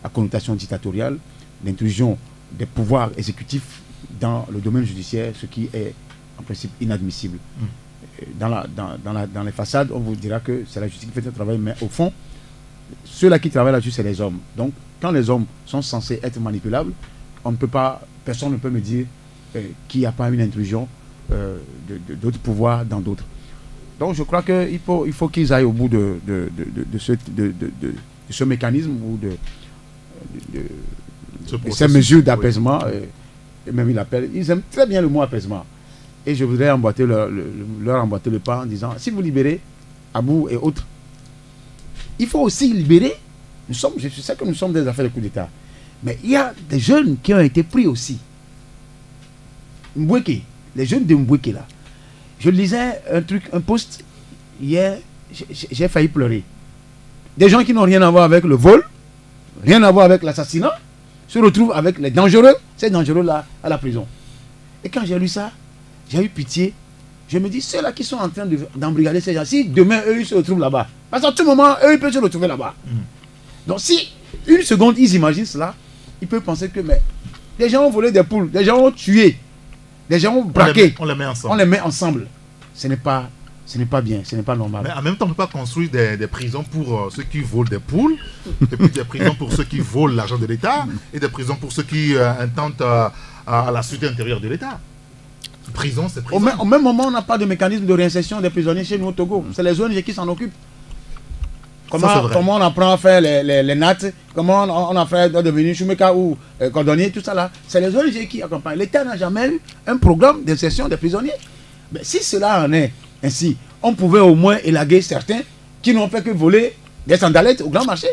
à connotation dictatoriale, l'intrusion des pouvoirs exécutifs dans le domaine judiciaire, ce qui est en principe inadmissible. Dans les façades, on vous dira que c'est la justice qui fait son travail, mais au fond, ceux-là qui travaillent là-dessus, c'est les hommes. Donc, quand les hommes sont censés être manipulables, on ne peut pas, personne ne peut me dire qu'il n'y a pas une intrusion d'autres pouvoirs dans d'autres. Donc je crois qu'il faut qu'ils aillent au bout de ce mécanisme ou de ces mesures d'apaisement. Et même ils aiment très bien le mot apaisement. Et je voudrais leur emboîter le pas en disant, si vous libérez Abou et autres, il faut aussi libérer. Je sais que nous sommes des affaires de coup d'État. Mais il y a des jeunes qui ont été pris aussi. Mboueke, les jeunes de Mboueke là. Je lisais un post hier, j'ai failli pleurer. Des gens qui n'ont rien à voir avec le vol, rien à voir avec l'assassinat, se retrouvent avec les dangereux, ces dangereux là, à la prison. Et quand j'ai lu ça, j'ai eu pitié. Je me dis, ceux-là qui sont en train d'embrigader ces gens, si demain eux ils se retrouvent là-bas, parce qu'à tout moment, eux ils peuvent se retrouver là-bas. Donc si une seconde ils imaginent cela, ils peuvent penser que mais des gens ont volé des poules, des gens ont tué, des gens ont braqué. On les met ensemble. On les met ensemble. Ce n'est pas bien, ce n'est pas normal. Mais en même temps, on ne peut pas construire des prisons pour ceux qui volent des poules, et puis des prisons pour ceux qui volent l'argent de l'État, et des prisons pour ceux qui intentent à la sûreté intérieure de l'État. Prison, c'est prison. Au même moment, on n'a pas de mécanisme de réinsertion des prisonniers chez nous au Togo. C'est les ONG qui s'en occupent. Comment on apprend à faire les nattes, comment on a fait de devenir Choumeka ou cordonnier, tout ça là. C'est les ONG qui accompagnent. L'État n'a jamais eu un programme d'insertion des prisonniers. Mais si cela en est ainsi, on pouvait au moins élaguer certains qui n'ont fait que voler des sandalettes au grand marché.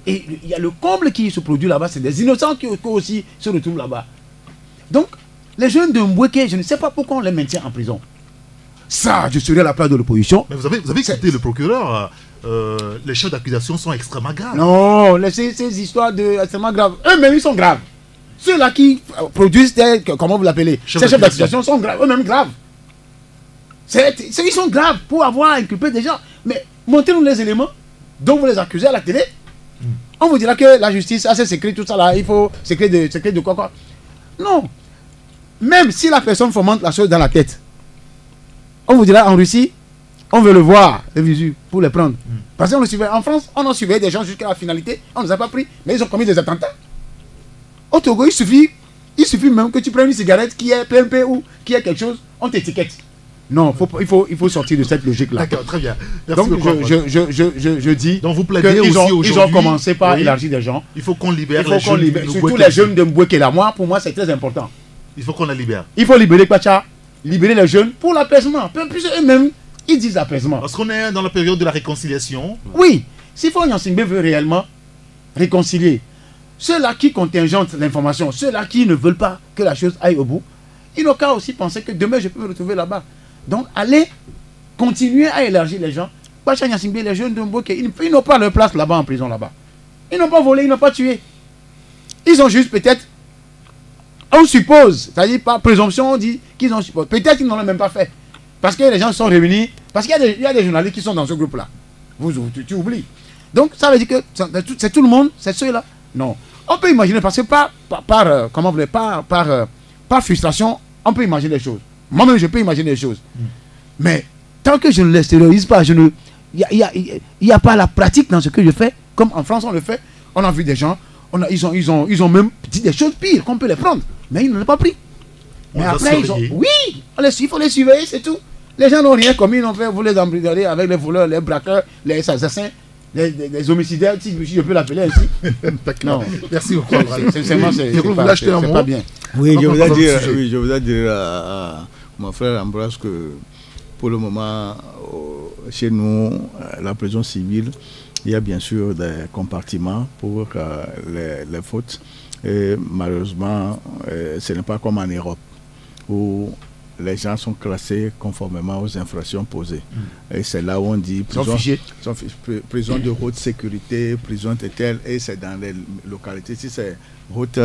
Et il y a le comble qui se produit là-bas, c'est des innocents qui aussi se retrouvent là-bas. Donc, les jeunes de Mboueke, je ne sais pas pourquoi on les maintient en prison. Ça, je serai à la place de l'opposition. Mais vous avez écouté le procureur, les chefs d'accusation sont extrêmement graves. Non, ces histoires extrêmement graves, eux-mêmes ils sont graves. Ceux-là qui produisent comment vous l'appelez, ces chefs d'accusation sont graves, eux-mêmes graves. Ils sont graves pour avoir inculpé des gens. Mais montrez-nous les éléments dont vous les accusez à la télé. On vous dira que la justice a ses secrets, tout ça là, il faut secret de quoi. Non. Même si la personne fomente la chose dans la tête, on vous dira en Russie, on veut le voir, le visu, pour les prendre. Parce qu'on le suivait. En France, on en suivait des gens jusqu'à la finalité, on ne les a pas pris, mais ils ont commis des attentats. Au Togo, il suffit même que tu prennes une cigarette qui est PMP ou qui est quelque chose, on t'étiquette. Non, il faut sortir de cette logique-là. D'accord, très bien. Merci donc, beaucoup, je dis donc vous plaidez aussi ils ont commencé par élargir des gens. Il faut qu'on libère les jeunes. Surtout les jeunes de Mboueke là. Pour moi, c'est très important. Il faut qu'on les libère. Il faut libérer Kwacha, libérer les jeunes pour l'apaisement. Puis eux-mêmes, ils disent apaisement. Parce qu'on est dans la période de la réconciliation. Oui, s'il faut Nyansingbe veut réellement réconcilier, ceux-là qui contingentent l'information, ceux-là qui ne veulent pas que la chose aille au bout, ils n'ont qu'à aussi penser que demain je peux me retrouver là-bas. Donc allez continuer à élargir les gens. Kwacha Nyansingbe, les jeunes de Mboueke, ils n'ont pas leur place là-bas en prison là-bas. Ils n'ont pas volé, ils n'ont pas tué. Ils ont juste peut-être, on suppose, c'est-à-dire par présomption, on dit qu'ils ont supposé. Peut-être qu'ils n'en ont même pas fait. Parce que les gens sont réunis. Parce qu'il y a des journalistes qui sont dans ce groupe-là. Tu oublies. Donc ça veut dire que c'est tout le monde, c'est ceux-là. Non. On peut imaginer, parce que par frustration, on peut imaginer des choses. Moi-même, je peux imaginer des choses. Mais tant que je ne l'extériorise pas, il n'y a pas la pratique dans ce que je fais. Comme en France, on le fait. On a vu des gens, ils ont même dit des choses pires qu'on peut les prendre. Mais ils ne l'ont pas pris. Mais après, oui, il faut les suivre, c'est tout. Les gens n'ont rien commis, ils n'ont fait, vous les embrigader avec les voleurs, les braqueurs, les assassins, les homicidaires, si je peux l'appeler ainsi. Non, merci beaucoup. C'est pas bien. Oui, je voudrais dire à mon frère Ambroise que pour le moment, chez nous, la prison civile, il y a bien sûr des compartiments pour les fautes. Et malheureusement, ce n'est pas comme en Europe où les gens sont classés conformément aux infractions posées. Et c'est là où on dit prison de haute sécurité, prison de telle, et c'est dans les localités. Si c'est haute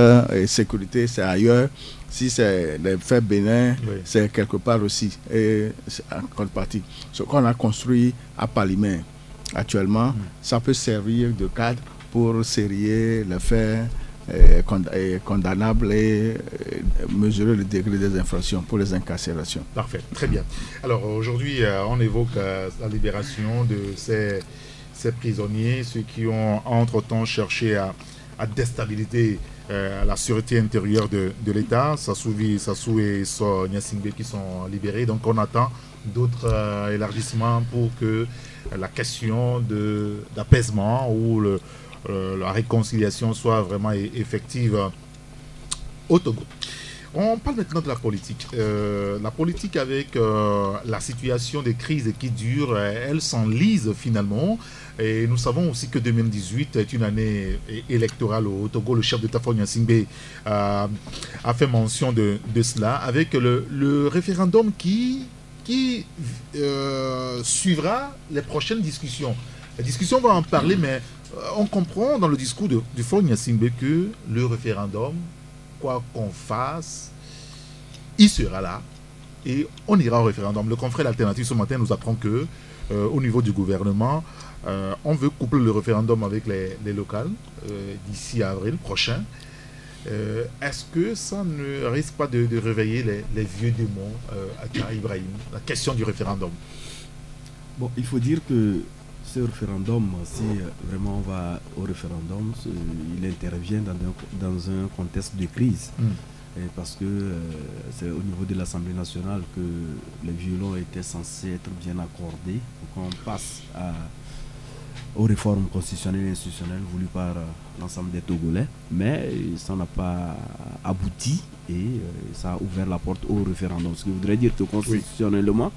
sécurité, c'est ailleurs. Si c'est les faits bénins, c'est quelque part aussi. Et en contrepartie, ce qu'on a construit à Palimé actuellement, ça peut servir de cadre pour serrer les faits condamnables et mesurer le degré des infractions pour les incarcérations. Parfait, très bien. Alors aujourd'hui, on évoque la libération de ces prisonniers, ceux qui ont entre-temps cherché à déstabiliser la sûreté intérieure de l'État, Sassou et So Nyasingbe qui sont libérés. Donc on attend d'autres élargissements pour que la question d'apaisement ou la réconciliation soit vraiment effective au Togo. On parle maintenant de la politique. La politique avec la situation de crise qui dure, elle s'enlise finalement. Et nous savons aussi que 2018 est une année électorale au Togo. Le chef d'État Faure Gnassingbé a fait mention de cela avec le référendum qui suivra les prochaines discussions. Les discussions vont en parler, mais on comprend dans le discours de Faure Gnassingbé que le référendum, quoi qu'on fasse, il sera là et on ira au référendum. Le confrère L'Alternative ce matin nous apprend que au niveau du gouvernement, on veut coupler le référendum avec les locales d'ici avril prochain. Est-ce que ça ne risque pas de réveiller les vieux démons à Kari Ibrahim, la question du référendum? Bon, il faut dire que ce référendum, si vraiment on va au référendum, il intervient dans un contexte de crise. Parce que c'est au niveau de l'Assemblée nationale que les violons étaient censés être bien accordés pour qu'on passe aux réformes constitutionnelles et institutionnelles voulues par l'ensemble des Togolais. Mais ça n'a pas abouti et ça a ouvert la porte au référendum. Ce qui voudrait dire que constitutionnellement,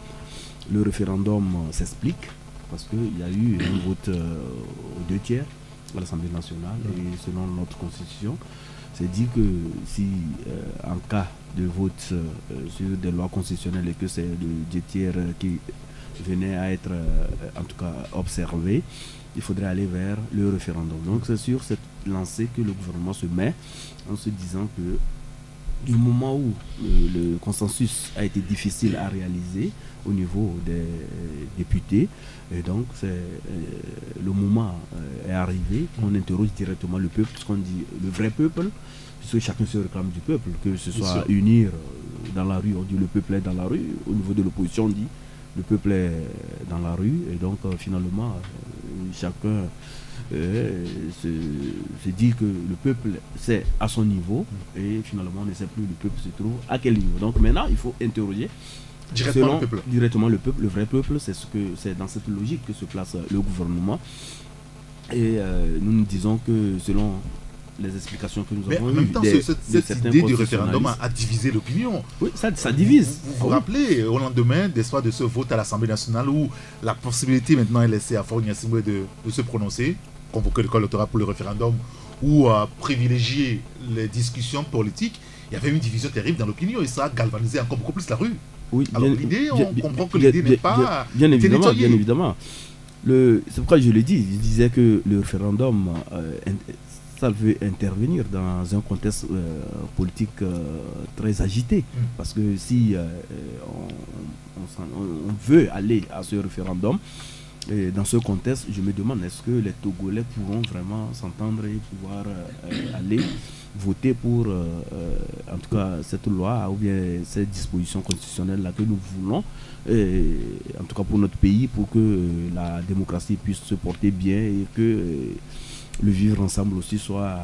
le référendum s'explique parce qu'il y a eu un vote aux 2 tiers à l'Assemblée nationale et selon notre constitution, c'est dit que si en cas de vote sur des lois constitutionnelles et que c'est le 2 tiers qui venait à être en tout cas observé, il faudrait aller vers le référendum. Donc c'est sur cette lancée que le gouvernement se met en se disant que du moment où le consensus a été difficile à réaliser au niveau des députés, et donc le moment est arrivé, on interroge directement le peuple, ce qu'on dit le vrai peuple, puisque chacun se réclame du peuple, que ce soit unir dans la rue, on dit le peuple est dans la rue, au niveau de l'opposition on dit le peuple est dans la rue, et donc finalement chacun se dit que le peuple c'est à son niveau et finalement on ne sait plus le peuple se trouve à quel niveau. Donc maintenant il faut interroger directement le peuple, le vrai peuple, c'est dans cette logique que se place le gouvernement. Et nous disons que selon les explications que nous avons eues, en même temps, cette idée du référendum a divisé l'opinion. Oui, ça divise. Vous vous rappelez, au lendemain de ce vote à l'Assemblée nationale où la possibilité maintenant est laissée à Faure Gnassingbé de se prononcer, convoquer le corps électoral pour le référendum ou à privilégier les discussions politiques, il y avait une division terrible dans l'opinion et ça a galvanisé encore beaucoup plus la rue. Oui, alors l'idée, on comprend que l'idée n'est pas bien évidemment. C'est pourquoi je le dis, je disais que le référendum, ça veut intervenir dans un contexte politique très agité. Parce que si on veut aller à ce référendum, et dans ce contexte, je me demande, est-ce que les Togolais pourront vraiment s'entendre et pouvoir aller voter pour, en tout cas, cette loi ou bien cette disposition constitutionnelle là que nous voulons, en tout cas pour notre pays, pour que la démocratie puisse se porter bien et que le vivre ensemble aussi soit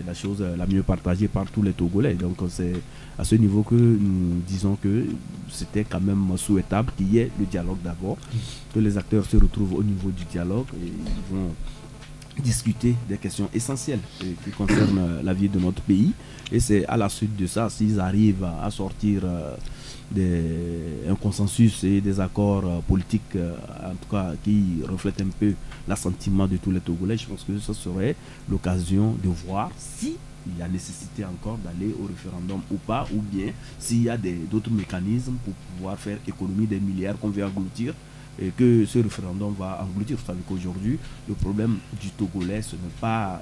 la chose la mieux partagée par tous les Togolais. Donc c'est à ce niveau que nous disons que c'était quand même souhaitable qu'il y ait le dialogue d'abord, que les acteurs se retrouvent au niveau du dialogue et ils vont discuter des questions essentielles qui concernent la vie de notre pays. Et c'est à la suite de ça, s'ils arrivent à sortir un consensus et des accords politiques, en tout cas qui reflètent un peu l'assentiment de tous les Togolais, je pense que ce serait l'occasion de voir si il y a nécessité encore d'aller au référendum ou pas, ou bien s'il y a d'autres mécanismes pour pouvoir faire économie des milliards qu'on veut engloutir et que ce référendum va engloutir. Vous savez qu'aujourd'hui, le problème du Togolais, ce n'est pas,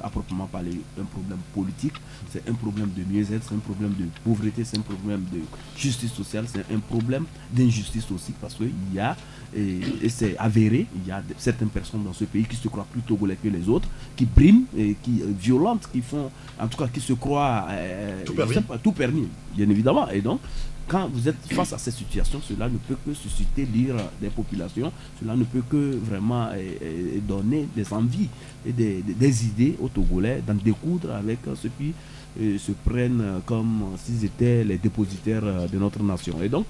à proprement parler, un problème politique, c'est un problème de mieux-être, c'est un problème de pauvreté, c'est un problème de justice sociale, c'est un problème d'injustice aussi, parce qu'il y a, et c'est avéré, il y a certaines personnes dans ce pays qui se croient plus Togolais que les autres, qui briment, et qui violentent, qui font, en tout cas, qui se croient tout permis, bien évidemment. Et donc, quand vous êtes face à cette situation, cela ne peut que susciter l'ire des populations, cela ne peut que vraiment donner des envies et des idées aux Togolais d'en découdre avec ceux qui se prennent comme s'ils étaient les dépositaires de notre nation. Et donc,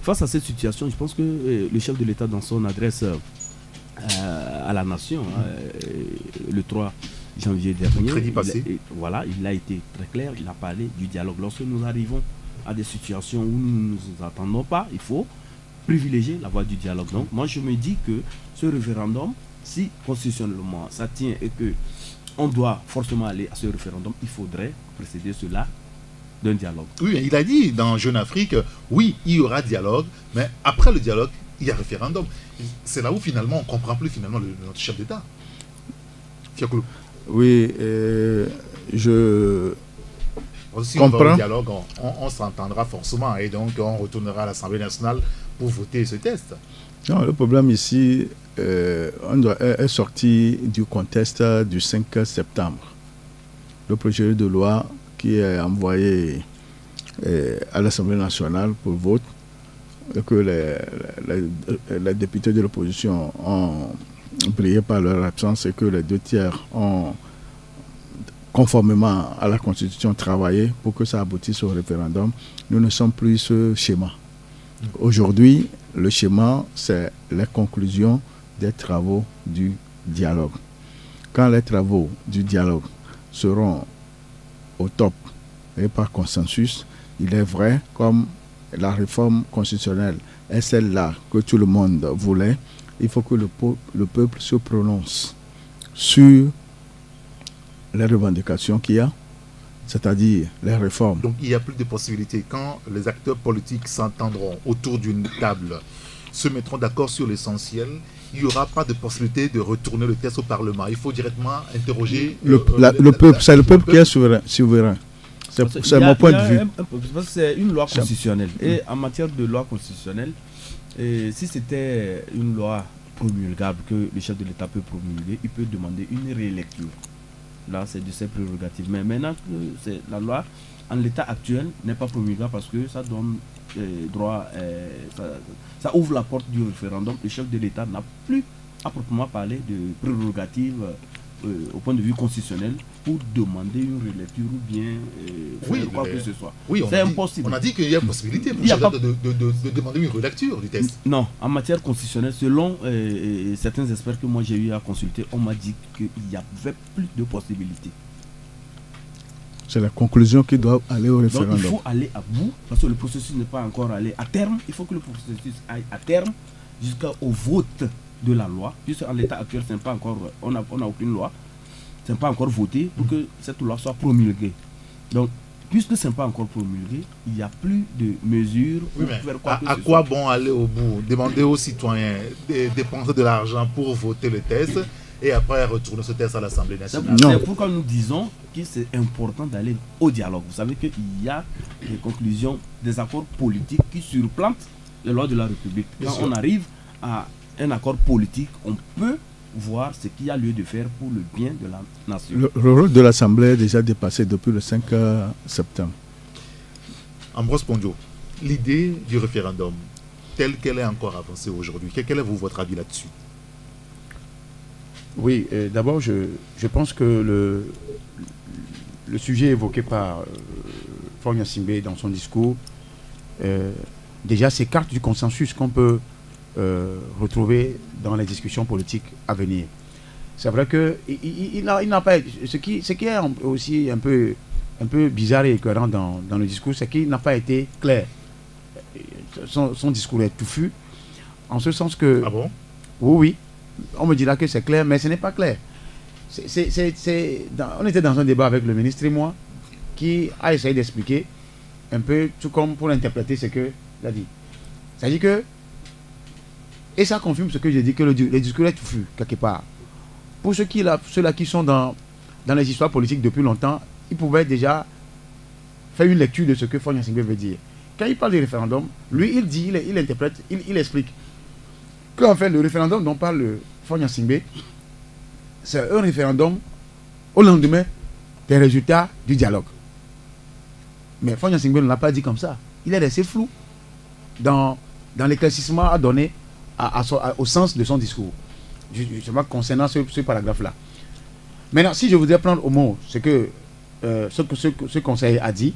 face à cette situation, je pense que le chef de l'État, dans son adresse à la nation, le 3 janvier dernier, il a été très clair, il a parlé du dialogue. Lorsque nous arrivons à des situations où nous ne nous attendons pas, il faut privilégier la voie du dialogue. Donc moi je me dis que ce référendum, si constitutionnellement ça tient et que on doit forcément aller à ce référendum, il faudrait précéder cela d'un dialogue. Oui, il a dit dans Jeune Afrique, oui, il y aura dialogue, mais après le dialogue, il y a référendum. C'est là où finalement on ne comprend plus finalement notre chef d'État. Fiakoulou. Oui, je si comprends. on va au dialogue, on s'entendra forcément et donc on retournera à l'Assemblée nationale pour voter ce test. Non, le problème ici, on est sorti du contexte du 5 septembre. Le projet de loi qui est envoyé à l'Assemblée nationale pour vote, et que les députés de l'opposition ont brillé par leur absence et que les 2/3 ont, conformément à la Constitution, travaillé pour que ça aboutisse au référendum. Nous ne sommes plus ce schéma. Aujourd'hui, le schéma, c'est les conclusions des travaux du dialogue. Quand les travaux du dialogue seront au top et par consensus, il est vrai, comme la réforme constitutionnelle est celle-là que tout le monde voulait, il faut que le peuple se prononce sur les revendications qu'il y a, c'est-à-dire les réformes. Donc il n'y a plus de possibilités. Quand les acteurs politiques s'entendront autour d'une table, se mettront d'accord sur l'essentiel, il n'y aura pas de possibilité de retourner le test au Parlement. Il faut directement interroger le peuple. C'est le peuple qui est souverain. C'est mon point de vue. Parce que c'est une loi constitutionnelle. Et en matière de loi constitutionnelle, si c'était une loi promulgable que le chef de l'État peut promulguer, il peut demander une réélecture. Là, c'est de ses prérogatives. Mais maintenant que la loi, en l'état actuel, n'est pas promulgable parce que ça donne droit, ça ouvre la porte du référendum. Le chef de l'État n'a plus à proprement parler de prérogatives au point de vue constitutionnel pour demander une relecture ou bien faire quoi que ce soit. Oui, c'est impossible. On a dit qu'il y a une possibilité pour de demander une relecture du test. Non, en matière constitutionnelle, selon certains experts que moi j'ai eu à consulter, on m'a dit qu'il n'y avait plus de possibilités. C'est la conclusion qui doit aller au référendum. Donc il faut aller à bout, parce que le processus n'est pas encore allé à terme. Il faut que le processus aille à terme jusqu'au vote de la loi, puisque en l'état actuel, c'est pas encore, on n'a aucune loi, ce n'est pas encore voté pour que cette loi soit promulguée. Donc, puisque ce n'est pas encore promulgué, il n'y a plus de mesures pour faire quoi que ce soit. À quoi bon aller au bout? Demander aux citoyens de dépenser de l'argent pour voter le test et après retourner ce test à l'Assemblée nationale. C'est pourquoi nous disons que c'est important d'aller au dialogue. Vous savez qu'il y a des conclusions, des accords politiques qui surplantent les lois de la République. Quand on arrive à un accord politique, on peut voir ce qu'il y a lieu de faire pour le bien de la nation. Le rôle de l'Assemblée est déjà dépassé depuis le 5 septembre. Ambroise Pondio, l'idée du référendum, telle qu'elle est encore avancée aujourd'hui, quel est votre avis là-dessus? Oui, d'abord, je pense que le sujet évoqué par Faure Gnassingbé dans son discours, déjà s'écarte du consensus qu'on peut retrouver dans les discussions politiques à venir. C'est vrai qu'il n'a pas... Ce qui est aussi un peu bizarre et écœurant dans le discours, c'est qu'il n'a pas été clair. Son discours est touffu, en ce sens que... Ah bon? Oui. On me dira que c'est clair, mais ce n'est pas clair. On était dans un débat avec le ministre et moi, qui a essayé d'expliquer un peu, tout comme pour interpréter ce qu'il a dit. C'est-à-dire que, et ça confirme ce que j'ai dit, que le discours est touffu, quelque part. Pour ceux-là qui sont dans les histoires politiques depuis longtemps, ils pouvaient déjà faire une lecture de ce que Faure Gnassingbé veut dire. Quand il parle du référendum, lui, il dit, il interprète, il explique qu'en fait, le référendum dont parle Faure Gnassingbé, c'est un référendum au lendemain des résultats du dialogue. Mais Fonya Singbe ne l'a pas dit comme ça. Il est resté flou dans l'éclaircissement à donner au sens de son discours. Justement, concernant ce paragraphe-là. Maintenant, si je voudrais prendre au mot ce conseil a dit,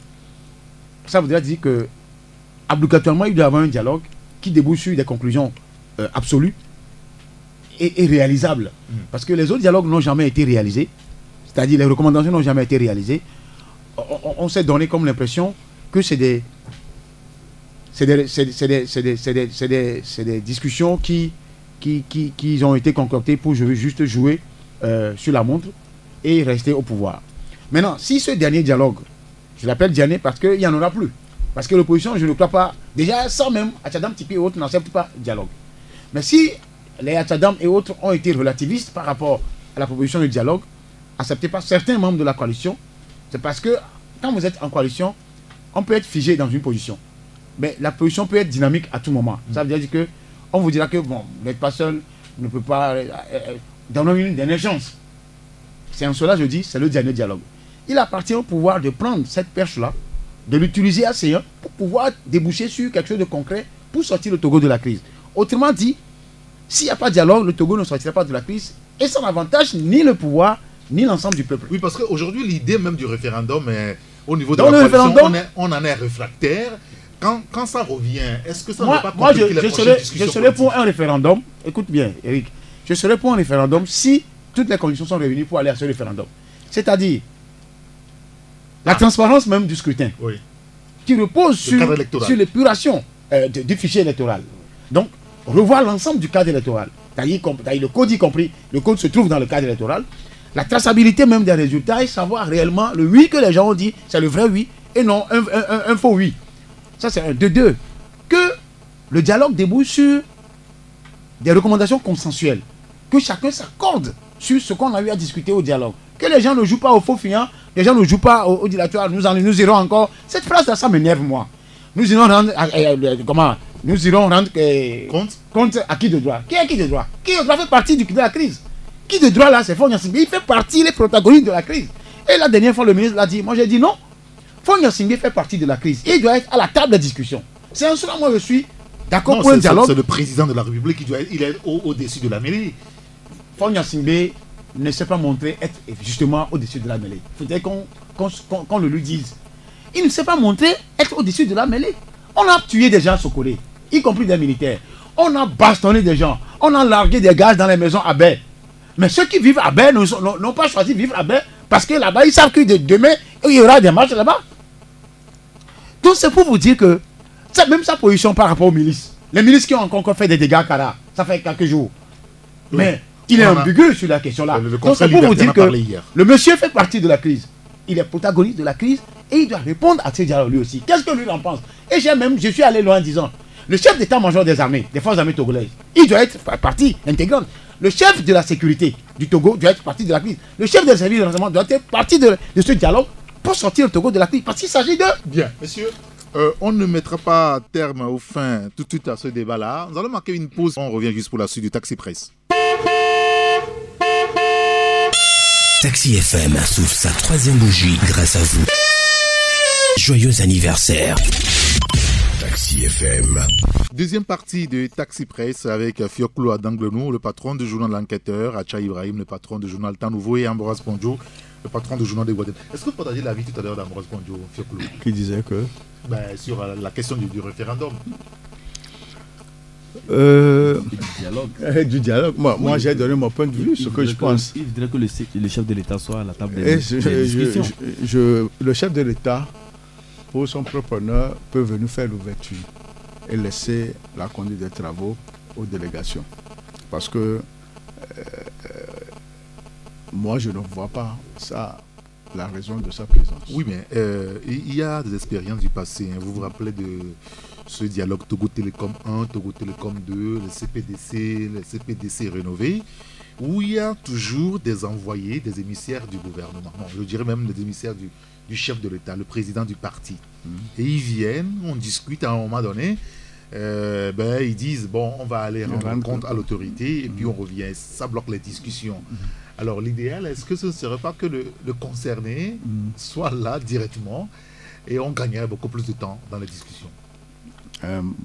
ça voudrait dire que obligatoirement, il doit y avoir un dialogue qui débouche sur des conclusions absolues et réalisables. Parce que les autres dialogues n'ont jamais été réalisés, c'est-à-dire les recommandations n'ont jamais été réalisées. On s'est donné comme l'impression que c'est des discussions qui ont été concoctées pour juste jouer sur la montre et rester au pouvoir. Maintenant, si ce dernier dialogue, je l'appelle dernier parce qu'il n'y en aura plus, parce que l'opposition, je ne crois pas, déjà sans même Atchadam, Tipi et autres n'acceptent pas le dialogue. Mais si les Atchadam et autres ont été relativistes par rapport à la proposition de dialogue, acceptés par certains membres de la coalition, c'est parce que quand vous êtes en coalition, on peut être figé dans une position. Mais la position peut être dynamique à tout moment. Ça veut dire que on vous dira que bon, vous n'êtes pas seul, vous ne pouvez pas donner une dernière chance. C'est en cela je dis, c'est le dernier dialogue. Il appartient au pouvoir de prendre cette perche-là, de l'utiliser assez pour pouvoir déboucher sur quelque chose de concret pour sortir le Togo de la crise. Autrement dit, s'il n'y a pas de dialogue, le Togo ne sortira pas de la crise et ça n'avantage ni le pouvoir ni l'ensemble du peuple. Oui, parce qu'aujourd'hui, l'idée même du référendum, au niveau de la coalition, on en est réfractaire. Quand ça revient, est-ce que ça ne va pas compliquer les prochaines discussions? Je serais pour un référendum. Écoute bien, Eric. Je serais pour un référendum si toutes les conditions sont réunies pour aller à ce référendum. C'est-à-dire la transparence même du scrutin, qui repose sur l'épuration du fichier électoral. Donc, revoir l'ensemble du cadre électoral. C'est-à-dire le code y compris. Le code se trouve dans le cadre électoral. La traçabilité même des résultats et savoir réellement le oui que les gens ont dit, c'est le vrai oui et non un faux oui. Ça, c'est un. De deux, que le dialogue débouche sur des recommandations consensuelles. Que chacun s'accorde sur ce qu'on a eu à discuter au dialogue. Que les gens ne jouent pas au faux fiant, les gens ne jouent pas au dilatoire. Nous irons encore. Cette phrase-là, ça m'énerve, moi. Nous irons rendre. Nous irons rendre compte à qui de droit. Qui est qui de droit? Qui de droit fait partie de la crise? Qui de droit là, c'est Fonya Singbe. Il fait partie des protagonistes de la crise. Et la dernière fois, le ministre l'a dit. Moi, j'ai dit non. Fonya Singbe fait partie de la crise. Et il doit être à la table de discussion. C'est en cela, moi, je suis d'accord pour un dialogue. C'est le président de la République qui doit être, il est au-dessus de la mêlée. Fonya Singbe ne s'est pas montré être justement au-dessus de la mêlée. Il faudrait qu'on le lui dise. Il ne s'est pas montré être au-dessus de la mêlée. On a tué des gens Sokolé, y compris des militaires. On a bastonné des gens. On a largué des gaz dans les maisons à Baie. Mais ceux qui vivent à Baie n'ont pas choisi de vivre à Baie parce que là-bas, ils savent que demain, il y aura des marches là-bas. Donc c'est pour vous dire que même sa position par rapport aux milices. Les milices qui ont encore fait des dégâts à Kara, ça fait quelques jours. Oui. Mais il est ambigu sur la question-là. Donc c'est pour vous dire que le monsieur fait partie de la crise. Il est protagoniste de la crise et il doit répondre à ces dialogues lui aussi. Qu'est-ce que lui en pense? Et je suis allé loin en disant, le chef d'état-major des armées, des forces armées togolaises, il doit être partie intégrante. Le chef de la sécurité du Togo doit être partie de la crise. Le chef des services de renseignement doit être partie de ce dialogue pour sortir le Togo de la crise. Parce qu'il s'agit de... Bien, monsieur, on ne mettra pas terme au fin tout de suite à ce débat-là. Nous allons marquer une pause. On revient juste pour la suite du Taxi Presse. Taxi FM souffle sa 3e bougie grâce à vous. Joyeux anniversaire. Taxi FM. Deuxième partie de Taxi Presse avec Fioklo Adanglenou, le patron du journal L'Enquêteur, Acha Ibrahim, le patron du journal Temps Nouveau, et Ambroise Ponjo, le patron du journal des Guadeloupe. Est-ce que vous partagez l'avis tout à l'heure d'Ambroise Ponjo, Fioklo? Qui disait que sur la question du référendum. Du dialogue. Moi j'ai donné mon point de vue, ce que je pense. Il faudrait que le chef de l'État soit à la table des discussions. Le chef de l'État, pour son propre honneur, peut venir faire l'ouverture et laisser la conduite des travaux aux délégations. Parce que moi je ne vois pas ça, la raison de sa présence. Oui, mais il y a des expériences du passé. Hein. Vous vous rappelez de ce dialogue Togo Télécom 1, Togo Télécom 2, le CPDC rénové, où il y a toujours des envoyés, des émissaires du gouvernement. Non, je dirais même des émissaires du chef de l'État, le président du parti. Et ils viennent, on discute à un moment donné, ils disent, bon, on va aller rendre compte à l'autorité, et puis on revient. Ça bloque les discussions. Alors l'idéal, est-ce que ce ne serait pas que le concerné soit là directement et on gagnerait beaucoup plus de temps dans les discussions.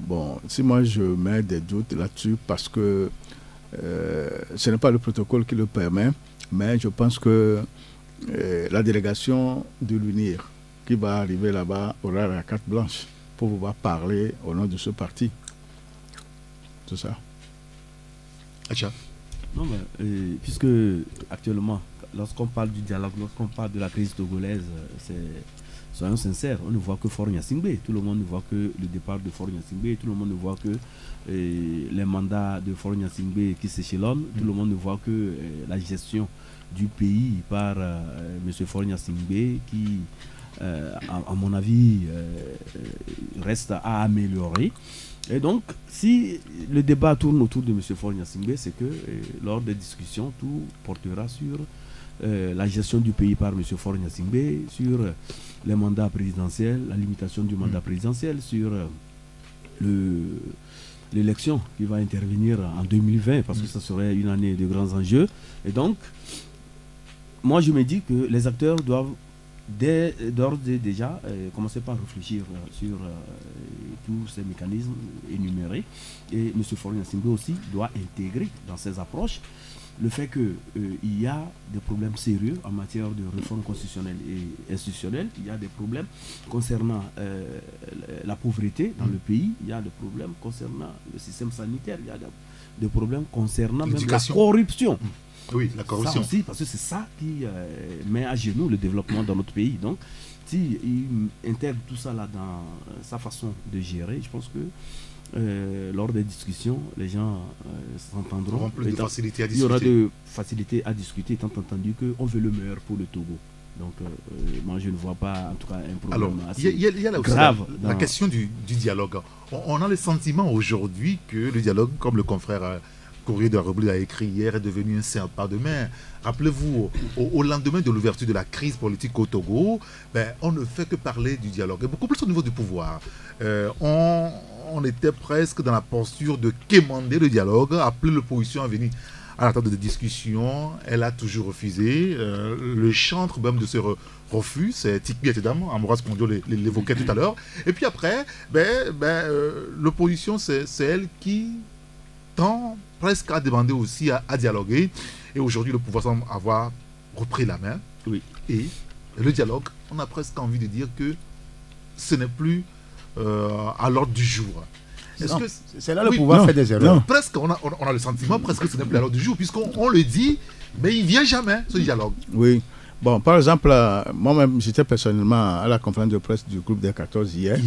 Bon, si moi je mets des doutes là-dessus parce que ce n'est pas le protocole qui le permet, mais je pense que la délégation de l'UNIR qui va arriver là-bas aura la carte blanche pour pouvoir parler au nom de ce parti. Tout ça. Acha. Non, mais puisque actuellement, lorsqu'on parle du dialogue, lorsqu'on parle de la crise togolaise, soyons sincères, on ne voit que Faure Gnassingbé. Tout le monde ne voit que le départ de Faure Gnassingbé. Tout le monde ne voit que les mandats de Faure Gnassingbé qui s'échelonnent. Tout le monde ne voit que la gestion du pays par M. Faure Gnassingbé qui, à mon avis, reste à améliorer. Et donc, si le débat tourne autour de M. Faure Gnassingbé, c'est que lors des discussions, tout portera sur la gestion du pays par M. Faure Gnassingbé, sur les mandats présidentiels, la limitation du mandat présidentiel, sur l'élection qui va intervenir en 2020, parce que ça serait une année de grands enjeux. Et donc, moi je me dis que les acteurs doivent d'ores et déjà commencer par réfléchir sur tous ces mécanismes énumérés. Et M. Faure Gnassingbé aussi doit intégrer dans ses approches le fait qu'il y a des problèmes sérieux en matière de réforme constitutionnelle et institutionnelle. Il y a des problèmes concernant la pauvreté dans le pays. Il y a des problèmes concernant le système sanitaire. Il y a des problèmes concernant même la corruption. Oui, la corruption. Ça aussi, parce que c'est ça qui met à genoux le développement dans notre pays. Donc, s'il intègre tout ça là dans sa façon de gérer, je pense que lors des discussions, les gens s'entendront. Auront plus de facilité à discuter. Il y aura discuter. de facilité à discuter, étant entendu qu'on veut le meilleur pour le Togo. Donc, moi, je ne vois pas, en tout cas, un problème assez il y a là aussi grave. La question du dialogue. On a le sentiment aujourd'hui que le dialogue, comme le confrère Courrier de la République a écrit hier, est devenu un serpent de mer. Rappelez-vous, au lendemain de l'ouverture de la crise politique au Togo, on ne fait que parler du dialogue, et beaucoup plus au niveau du pouvoir. On était presque dans la posture de quémander le dialogue, appeler l'opposition à venir à la table de discussion. Elle a toujours refusé. Le chantre même de ce refus, c'est Tikbi Etedam, Ambroise Kondio l'évoquait tout à l'heure. Et puis après, l'opposition, c'est elle qui tend presque à demander aussi à dialoguer. Et aujourd'hui, le pouvoir semble avoir repris la main. Oui. Et le dialogue, on a presque envie de dire que ce n'est plus à l'ordre du jour. C'est là le pouvoir fait des erreurs. Presque, on a le sentiment presque que ce n'est plus à l'ordre du jour, puisqu'on le dit, mais il ne vient jamais, ce dialogue. Oui. Bon, par exemple, moi-même, j'étais personnellement à la conférence de presse du groupe des 14 hier.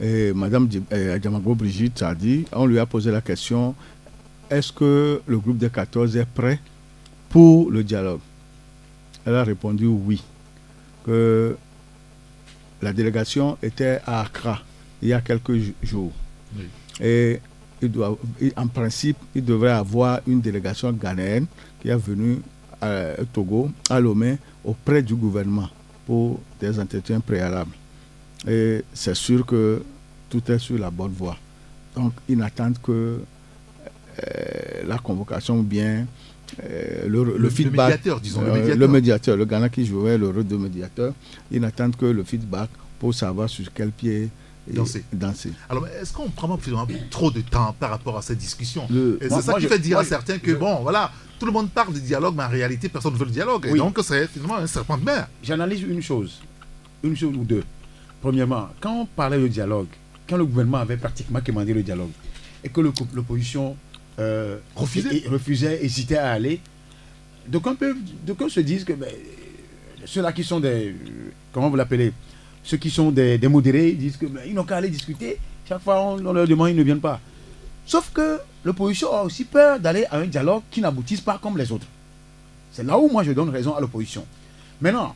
Et Mme Adjamago Brigitte a dit, on lui a posé la question, est-ce que le groupe des 14 est prêt pour le dialogue? Elle a répondu oui, que la délégation était à Accra il y a quelques jours. Oui. Et en principe, il devrait avoir une délégation ghanéenne qui est venue au Togo, à Lomé, auprès du gouvernement pour des entretiens préalables. Et c'est sûr que tout est sur la bonne voie. Donc, ils n'attendent que la convocation ou bien le feedback. Médiateur, disons, le médiateur, le Ghana qui jouait le rôle de médiateur, ils n'attendent que le feedback pour savoir sur quel pied danser. Alors, est-ce qu'on prend trop de temps par rapport à cette discussion? C'est ça qui fait dire à certains que, bon, voilà, tout le monde parle de dialogue, mais en réalité, personne ne veut le dialogue. Et donc, c'est finalement un serpent de mer. J'analyse une chose ou deux. Premièrement, quand on parlait de dialogue, quand le gouvernement avait pratiquement commandé le dialogue, et que l'opposition refusait, hésitait à aller, donc on se dit que ceux-là qui sont des... comment vous l'appelez? Ceux qui sont des modérés, ils disent qu'ils n'ont qu'à aller discuter. Chaque fois, on leur demande, ils ne viennent pas. Sauf que l'opposition a aussi peur d'aller à un dialogue qui n'aboutisse pas comme les autres. C'est là où moi je donne raison à l'opposition. Maintenant,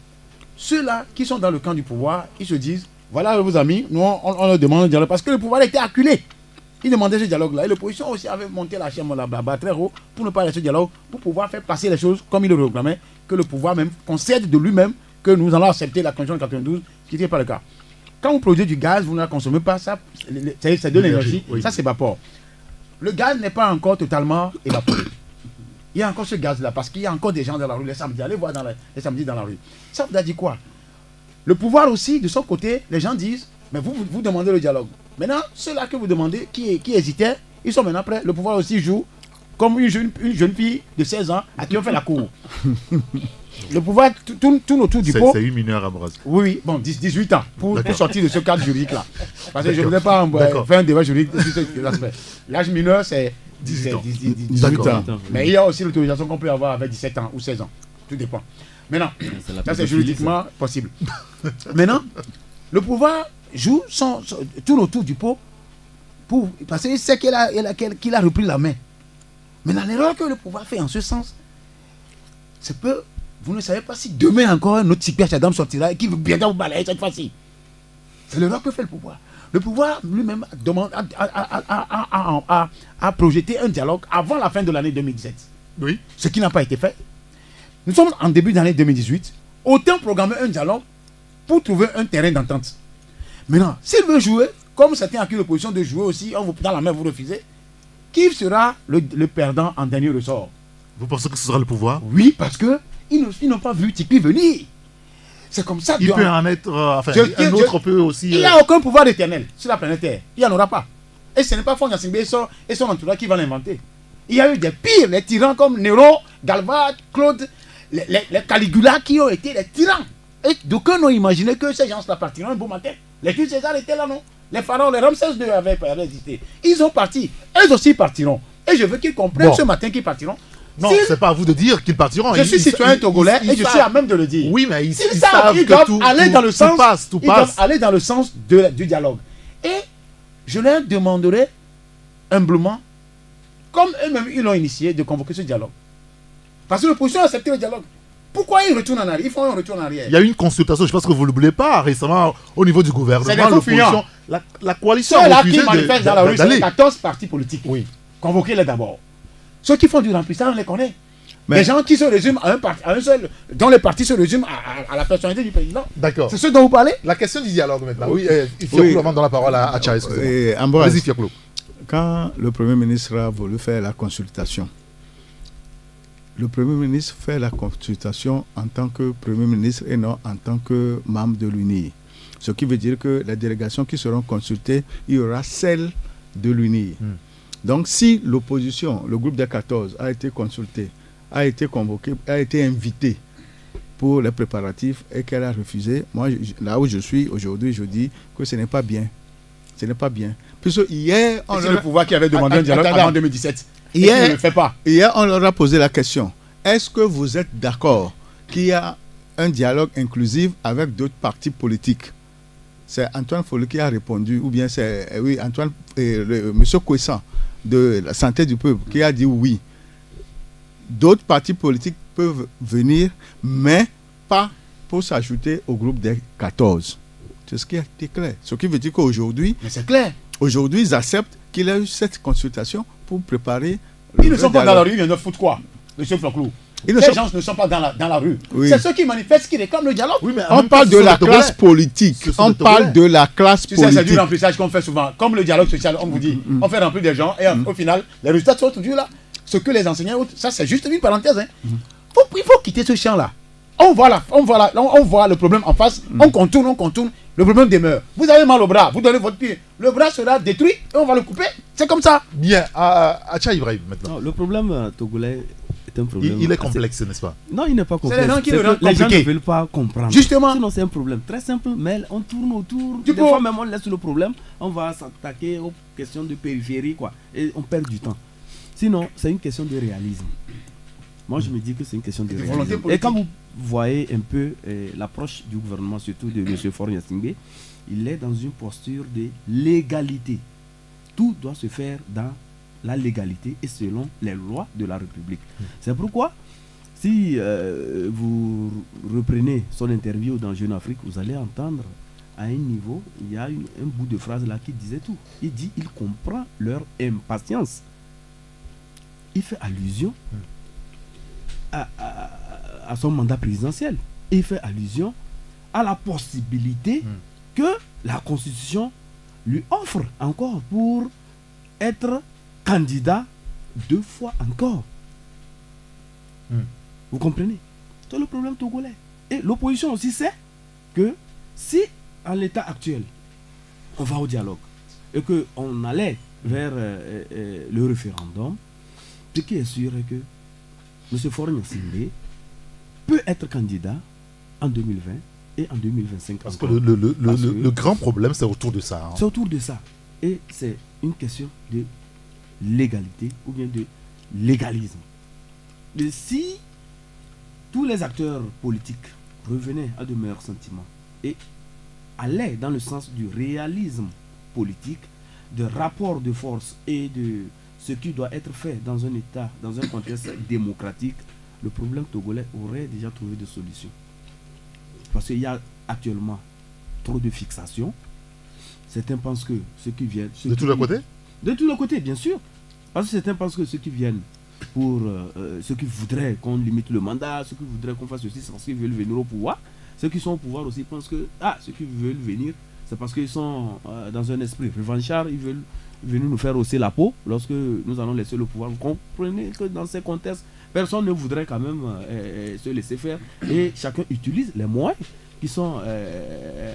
ceux-là qui sont dans le camp du pouvoir, ils se disent, voilà vos amis, nous on leur demande un dialogue parce que le pouvoir était acculé. Ils demandaient ce dialogue-là. Et l'opposition aussi avait monté la chaîne là-bas très haut pour ne pas aller ce dialogue, pour pouvoir faire passer les choses comme il le réclamait, que le pouvoir même concède de lui-même que nous allons accepter la constitution de 92, ce qui n'était pas le cas. Quand vous produisez du gaz, vous ne la consommez pas, ça, c'est de l'énergie, oui. Ça s'évapore. Le gaz n'est pas encore totalement évaporé. Il y a encore ce gaz-là, parce qu'il y a encore des gens dans la rue les samedis. Allez voir les samedis dans la rue. Ça vous a dit quoi? Le pouvoir aussi, de son côté, les gens disent, mais vous demandez le dialogue. Maintenant, ceux-là que vous demandez, qui hésitaient, ils sont maintenant prêts. Le pouvoir aussi joue comme une jeune fille de 16 ans à qui on fait la cour. Le pouvoir tourne autour du pot. C'est une mineure amoureuse. Oui, bon, 18 ans pour sortir de ce cadre juridique-là. Parce que je ne voudrais pas faire un débat juridique sur cet aspect. L'âge mineur, c'est 18 ans. Mais il y a aussi l'autorisation qu'on peut avoir avec 17 ans ou 16 ans. Tout dépend. Maintenant, ça c'est juridiquement possible. Maintenant, le pouvoir tourne autour du pot parce qu'il sait qu'il a repris la main. Maintenant, l'erreur que le pouvoir fait en ce sens, c'est que vous ne savez pas si demain encore un autre Sikpi Achadam sortira et qui veut bien vous balayer cette fois-ci. C'est l'erreur que fait le pouvoir. Le pouvoir lui-même a projeté un dialogue avant la fin de l'année 2017. Oui. Ce qui n'a pas été fait. Nous sommes en début d'année 2018. Autant programmer un dialogue pour trouver un terrain d'entente. Maintenant, s'il veut jouer, comme certains accusent l'opposition de jouer aussi, on vous prend la main, vous refusez, qui sera le perdant en dernier ressort? Vous pensez que ce sera le pouvoir? Oui, parce qu'ils n'ont pas vu Tikpi venir. C'est comme ça. Il peut en être... un autre peut aussi... Il n'y a aucun pouvoir éternel sur la planète Terre. Il n'y en aura pas. Et ce n'est pas Faure Gnassingbé et son entourage qui va l'inventer. Il y a eu des pires, les tyrans comme Néron, Galba, Claude, les Caligula qui ont été les tyrans. Et d'aucuns n'ont imaginé que ces gens-là partiront un beau matin. Les Jules César étaient là, non? Les pharaons, les Ramsès II avaient résisté. Ils ont parti. Eux aussi partiront. Et je veux qu'ils comprennent ce matin qu'ils partiront. Non, c'est pas à vous de dire qu'ils partiront. Je suis citoyen togolais et je suis à même de le dire. Oui, mais ils doivent aller dans le sens. Ils doivent aller dans le sens du dialogue. Et je leur demanderai humblement, comme eux-mêmes ils l'ont initié, de convoquer ce dialogue. Parce que l'opposition a accepté le dialogue. Pourquoi ils retournent en arrière? Ils font un retour en arrière. Il y a eu une consultation, je pense que vous ne l'oubliez pas, récemment au niveau du gouvernement. L'opposition, la coalition a refusé qui manifestent dans la rue, c'est 14 partis politiques. Oui. Convoquez-les d'abord. Ceux qui font du remplissage, on les connaît. Des gens qui se résument à un seul, dont les partis se résument à la personnalité du président. D'accord. C'est ce dont vous parlez? La question du dialogue maintenant. Oui, Fiaclo, avant de la parole à Tcha, excusez-moi. Vas-y, Fiaclo. Quand le Premier ministre a voulu faire la consultation, le Premier ministre fait la consultation en tant que Premier ministre et non en tant que membre de l'UNI. Ce qui veut dire que les délégations qui seront consultées, il y aura celle de l'UNI. Donc si l'opposition, le groupe des 14, a été consulté, a été convoqué, a été invité pour les préparatifs et qu'elle a refusé, moi, là où je suis aujourd'hui, je dis que ce n'est pas bien. Ce n'est pas bien. Puisque hier... C'est le pouvoir qui avait demandé un dialogue avant 2017. Hier, ne le fait pas. Hier, on leur a posé la question. Est-ce que vous êtes d'accord qu'il y a un dialogue inclusif avec d'autres partis politiques? C'est Antoine Follet qui a répondu, ou bien c'est Antoine, M. Kouessan de la Santé du Peuple qui a dit oui. D'autres partis politiques peuvent venir, mais pas pour s'ajouter au groupe des 14. C'est ce qui a été clair. Ce qui veut dire qu'aujourd'hui... Mais c'est clair. Aujourd'hui, ils acceptent qu'il y a eu cette consultation pour préparer... Ils ne sont pas dans la rue, ils viennent de foutre quoi, M. Floclou? Ces gens ne sont pas dans la rue. Oui. C'est ceux qui manifestent, qui réclament le dialogue. Oui, mais on parle de la classe politique. On parle de la classe politique. C'est du remplissage qu'on fait souvent. Comme le dialogue social, on vous dit, on fait remplir des gens et au final, les résultats sont toujours là. Ce que les enseignants, ça c'est juste une parenthèse. Hein. Il faut quitter ce champ-là. On voit le problème en face, on contourne, le problème demeure. Vous avez mal au bras, vous donnez votre pied, le bras sera détruit et on va le couper. C'est comme ça. Bien, à Tcha Ibrahim maintenant. Non, le problème togolais est un problème. Il est complexe, n'est-ce pas? Non, il n'est pas complexe. Les gens ne veulent pas comprendre. Justement. Sinon, c'est un problème très simple, mais on tourne autour. Des fois, même on laisse le problème, on va s'attaquer aux questions de périphérie, quoi. Et on perd du temps. Sinon, c'est une question de réalisme. Moi, je me dis que c'est une question de réalisme. Et quand vous voyez un peu l'approche du gouvernement, surtout de M. Faure Gnassingbé, il est dans une posture de légalité. Tout doit se faire dans la légalité et selon les lois de la République. C'est pourquoi, si vous reprenez son interview dans Jeune Afrique, vous allez entendre à un niveau, il y a un bout de phrase là qui disait tout. Il dit, il comprend leur impatience. Il fait allusion à son mandat présidentiel. Et il fait allusion à la possibilité que la Constitution lui offre encore pour être candidat 2 fois encore. Vous comprenez? C'est le problème togolais. Et l'opposition aussi sait que Si, à l'état actuel, on va au dialogue et qu'on allait vers le référendum, ce qui est sûr est que M. Faure Gnassingbé peut être candidat en 2020 et en 2025. Parce que le grand problème, c'est autour de ça. Hein. C'est autour de ça. Et c'est une question de légalité ou bien de légalisme. Et si tous les acteurs politiques revenaient à de meilleurs sentiments et allaient dans le sens du réalisme politique, de rapport de force et de ce qui doit être fait dans un État, dans un contexte démocratique, le problème togolais aurait déjà trouvé des solutions. Parce qu'il y a actuellement trop de fixations. Certains pensent que ceux qui viennent... De tous les côtés? De tous les côtés, bien sûr. Parce que certains pensent que ceux qui viennent pour... ceux qui voudraient qu'on limite le mandat, ceux qui voudraient qu'on fasse ceci, c'est parce qu'ils veulent venir au pouvoir. Ceux qui sont au pouvoir aussi pensent que ceux qui veulent venir, c'est parce qu'ils sont dans un esprit revanchard, ils veulent venir nous faire hausser la peau lorsque nous allons laisser le pouvoir. Vous comprenez que dans ces contextes, personne ne voudrait quand même se laisser faire et chacun utilise les moyens qui sont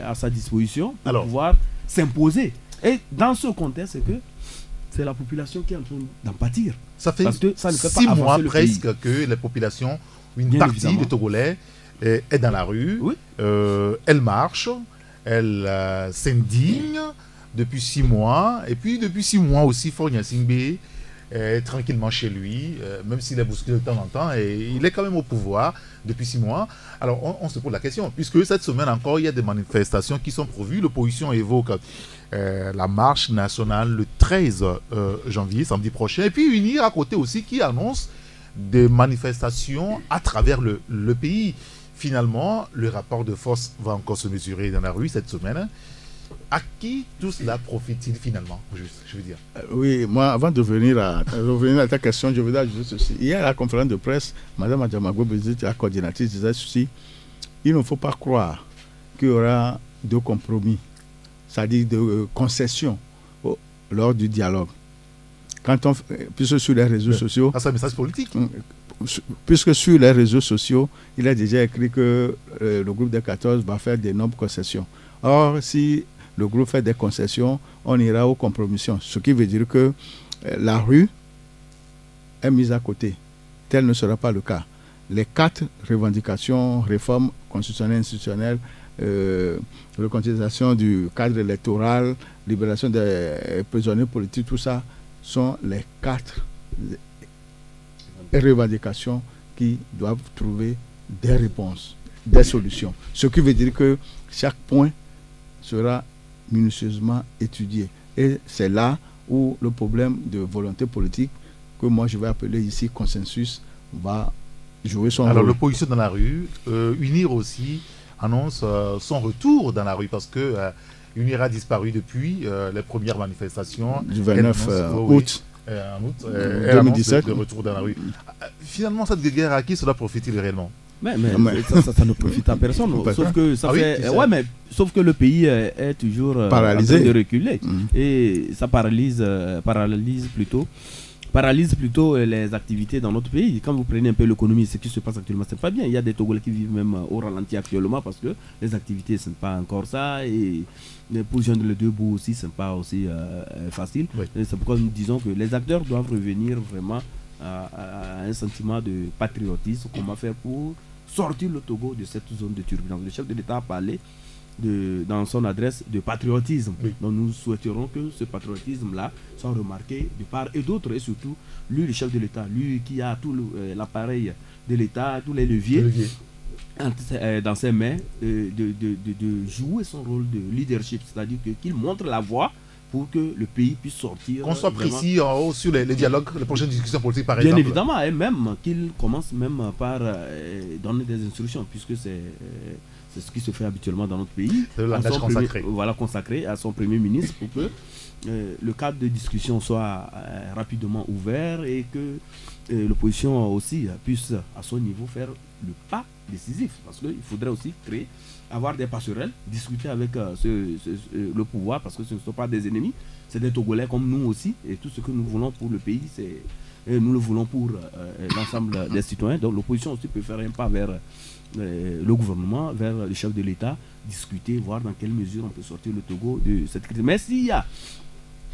à sa disposition pour pouvoir s'imposer. Et dans ce contexte, c'est la population qui est en train d'en pâtir. Ça fait, parce que ça ne fait 6 pas mois le presque pays. que la population, une Bien partie évidemment. des Togolais est dans la rue, Oui. elle marche, elle s'indigne depuis 6 mois, et puis depuis 6 mois aussi, Faure Gnassingbé est tranquillement chez lui, même s'il est bousculé de temps en temps, et il est quand même au pouvoir depuis 6 mois. Alors on se pose la question, puisque cette semaine encore, il y a des manifestations qui sont prévues, l'opposition évoque la marche nationale le 13 janvier, samedi prochain, et puis UNIR à côté aussi qui annonce des manifestations à travers le pays. Finalement, le rapport de force va encore se mesurer dans la rue cette semaine. À qui tout cela profite-t-il finalement, je veux dire? Oui, moi, avant de revenir à ta question, je voudrais ajouter ceci. Hier, à la conférence de presse, Mme Adjamago, la coordinatrice, disait ceci: il ne faut pas croire qu'il y aura de compromis, c'est-à-dire de concessions lors du dialogue. Puisque sur les réseaux sociaux... C'est un message politique. Puisque sur les réseaux sociaux, il a déjà écrit que le groupe des 14 va faire d'énormes concessions. Or, si le groupe fait des concessions, on ira aux compromissions. Ce qui veut dire que la rue est mise à côté. Tel ne sera pas le cas. Les 4 revendications, réforme constitutionnelle, institutionnelle, reconstitution du cadre électoral, libération des prisonniers politiques, tout ça, sont les 4 revendications qui doivent trouver des réponses, des solutions. Ce qui veut dire que chaque point sera minutieusement étudié. Et c'est là où le problème de volonté politique, que moi je vais appeler ici consensus, va jouer son rôle. Alors l'opposition dans la rue, UNIR aussi annonce son retour dans la rue parce que UNIR a disparu depuis les premières manifestations du 29 août. En août, 2017. De retour dans la rue. Finalement, cette guerre à qui cela profite-t-il réellement? Mais ça ne profite à personne. Sauf que ça fait. Ouais, mais sauf que le pays est toujours paralysé, en train de reculer. Et ça paralyse plutôt les activités dans notre pays. Quand vous prenez un peu l'économie, ce qui se passe actuellement, c'est pas bien. Il y a des Togolais qui vivent même au ralenti actuellement parce que les activités, ce n'est pas encore ça. Et pour joindre les deux bouts aussi, ce n'est pas aussi facile. Oui. C'est pourquoi nous disons que les acteurs doivent revenir vraiment à un sentiment de patriotisme. Comment faire pour sortir le Togo de cette zone de turbulence. Le chef de l'État a parlé dans son adresse de patriotisme. Oui. Donc nous souhaiterons que ce patriotisme-là soit remarqué de part et d'autre, et surtout lui, le chef de l'État, lui qui a tout l'appareil de l'État, tous les leviers dans ses mains, de jouer son rôle de leadership, c'est-à-dire qu'il montre la voie pour que le pays puisse sortir. Qu'on soit précis en haut sur les dialogues, les prochaines discussions politiques par Bien exemple. évidemment, et même qu'il commence même par donner des instructions, puisque c'est ce qui se fait habituellement dans notre pays. C'est le langage consacré. Consacré à son premier ministre pour que le cadre de discussion soit rapidement ouvert et que l'opposition aussi puisse à son niveau faire le pas décisif. Parce qu'il faudrait aussi avoir des passerelles, discuter avec le pouvoir, parce que ce ne sont pas des ennemis, c'est des Togolais comme nous aussi, et tout ce que nous voulons pour le pays, et nous le voulons pour l'ensemble des citoyens. Donc l'opposition aussi peut faire un pas vers le gouvernement, vers le chef de l'État, discuter, voir dans quelle mesure on peut sortir le Togo de cette crise. Mais s'il y a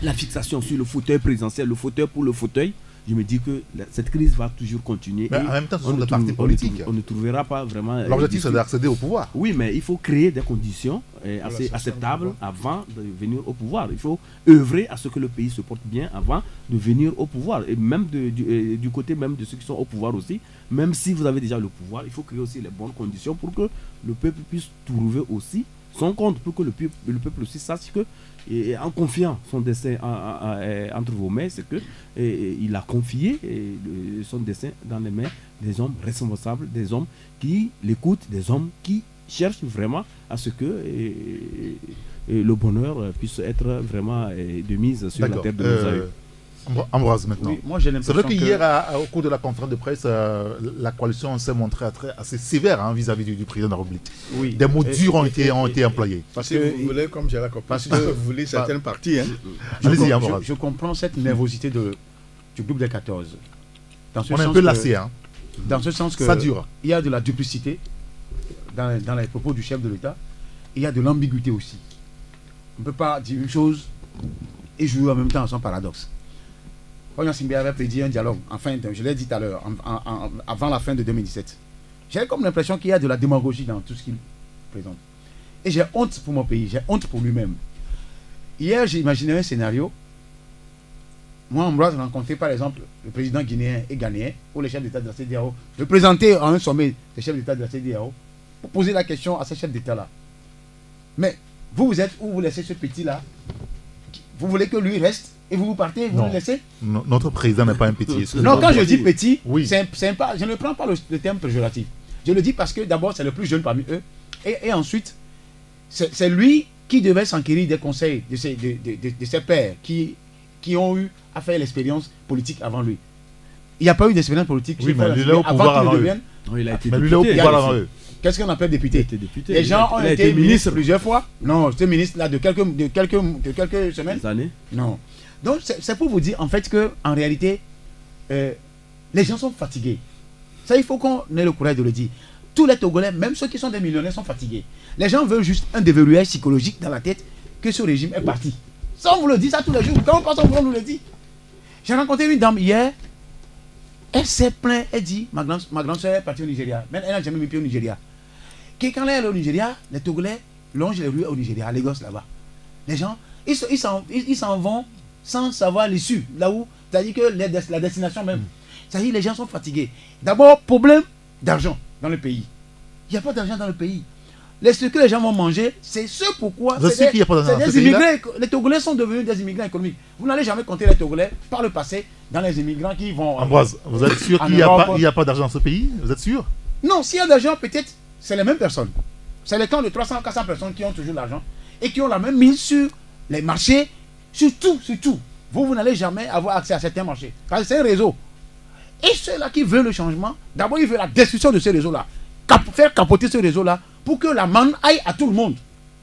la fixation sur le fauteuil présidentiel, le fauteuil pour le fauteuil, je me dis que cette crise va toujours continuer. Mais en même temps, ce sont des partis politiques. On ne trouvera pas vraiment... L'objectif, c'est d'accéder au pouvoir. Oui, mais il faut créer des conditions assez acceptables avant de venir au pouvoir. Il faut œuvrer à ce que le pays se porte bien avant de venir au pouvoir. Et même du côté même de ceux qui sont au pouvoir aussi, même si vous avez déjà le pouvoir, il faut créer aussi les bonnes conditions pour que le peuple puisse trouver aussi son compte, pour que le peuple aussi sache que, en confiant son destin entre vos mains, c'est que il a confié son destin dans les mains des hommes responsables, des hommes qui l'écoutent, des hommes qui cherchent vraiment à ce que le bonheur puisse être vraiment de mise sur la terre de nos aïeux. Ambroise maintenant. Oui, moi j'ai C'est l'impression vrai qu'hier, au cours de la conférence de presse, la coalition s'est montrée assez sévère vis-à-vis du président de la République. Oui. Des mots durs ont été employés. Parce que vous voulez, comme j'ai la compris, vous voulez certaines parties. Hein. Allez-y, Ambroise. Je comprends cette nervosité du groupe des 14. Dans ce On est un sens peu que- lassé. Hein. Dans ce sens que Ça dure. il y a de la duplicité dans les propos du chef de l'État. Il y a de l'ambiguïté aussi. On ne peut pas dire une chose et jouer en même temps à son paradoxe. Ognan Simbé avait prédit un dialogue, je l'ai dit tout à l'heure, avant la fin de 2017. J'ai comme l'impression qu'il y a de la démagogie dans tout ce qu'il présente. Et j'ai honte pour mon pays, j'ai honte pour lui-même. Hier, j'ai imaginé un scénario. Moi, Ambroise, rencontré par exemple le président guinéen et ghanéen, ou les chefs d'État de la CEDEAO, le présenter à un sommet des chefs d'État de la CEDEAO, pour poser la question à ces chefs d'État-là. Mais vous êtes où vous laissez ce petit-là? Vous voulez que lui reste et vous partez, vous Non. le laissez? Notre président n'est pas un petit. Non, quand je dis petit, Oui. je ne prends pas le terme péjoratif. Je le dis parce que d'abord, c'est le plus jeune parmi eux. Et ensuite, c'est lui qui devait s'enquérir des conseils de ses pairs qui ont eu à faire l'expérience politique avant lui. Il n'y a pas eu d'expérience politique. Oui, mais lui, il est au pouvoir avant eux. Non, il a été Mais lui, il est au député. pouvoir avant eux. Qu'est-ce qu'on appelle député? Il a été député. Les gens ont Il a été ministres plusieurs fois. Non, c'était ministre là de quelques semaines. Des années. Non. Donc c'est pour vous dire en fait que en réalité, les gens sont fatigués. Ça, il faut qu'on ait le courage de le dire. Tous les Togolais, même ceux qui sont des millionnaires, sont fatigués. Les gens veulent juste un déverrouillage psychologique dans la tête que ce régime est parti. Ça, on vous le dit ça tous les jours. Quand on passe, on nous le dit. J'ai rencontré une dame hier. Elle s'est plainte. Elle dit, ma grande soeur est partie au Nigeria. Mais elle n'a jamais mis pied au Nigeria. Que quand elle est au Nigeria, les Togolais longent les rues au Nigeria, à Lagos là-bas. Les gens, ils s'en vont sans savoir l'issue. Là où, c'est-à-dire que la destination même. C'est-à-dire les gens sont fatigués. D'abord, problème d'argent dans le pays. Il n'y a pas d'argent dans le pays. Ce que les gens vont manger, c'est ce pourquoi. Vous êtes sûr qu'il n'y a pas d'argent dans ce des pays-là? immigrés. Les Togolais sont devenus des immigrants économiques. Vous n'allez jamais compter les Togolais par le passé dans les immigrants qui vont. Ambroise, vous êtes sûr en qu'il n'y Europe. a pas d'argent dans ce pays? Vous êtes sûr? Non, s'il y a de l'argent, peut-être, c'est les mêmes personnes. C'est les camps de 300, 400 personnes qui ont toujours l'argent et qui ont la même mise sur les marchés, sur tout. Vous n'allez jamais avoir accès à certains marchés. Parce que c'est un réseau. Et ceux-là qui veulent le changement, d'abord, ils veulent la destruction de ce réseau-là. Faire capoter ce réseau-là pour que la manne aille à tout le monde.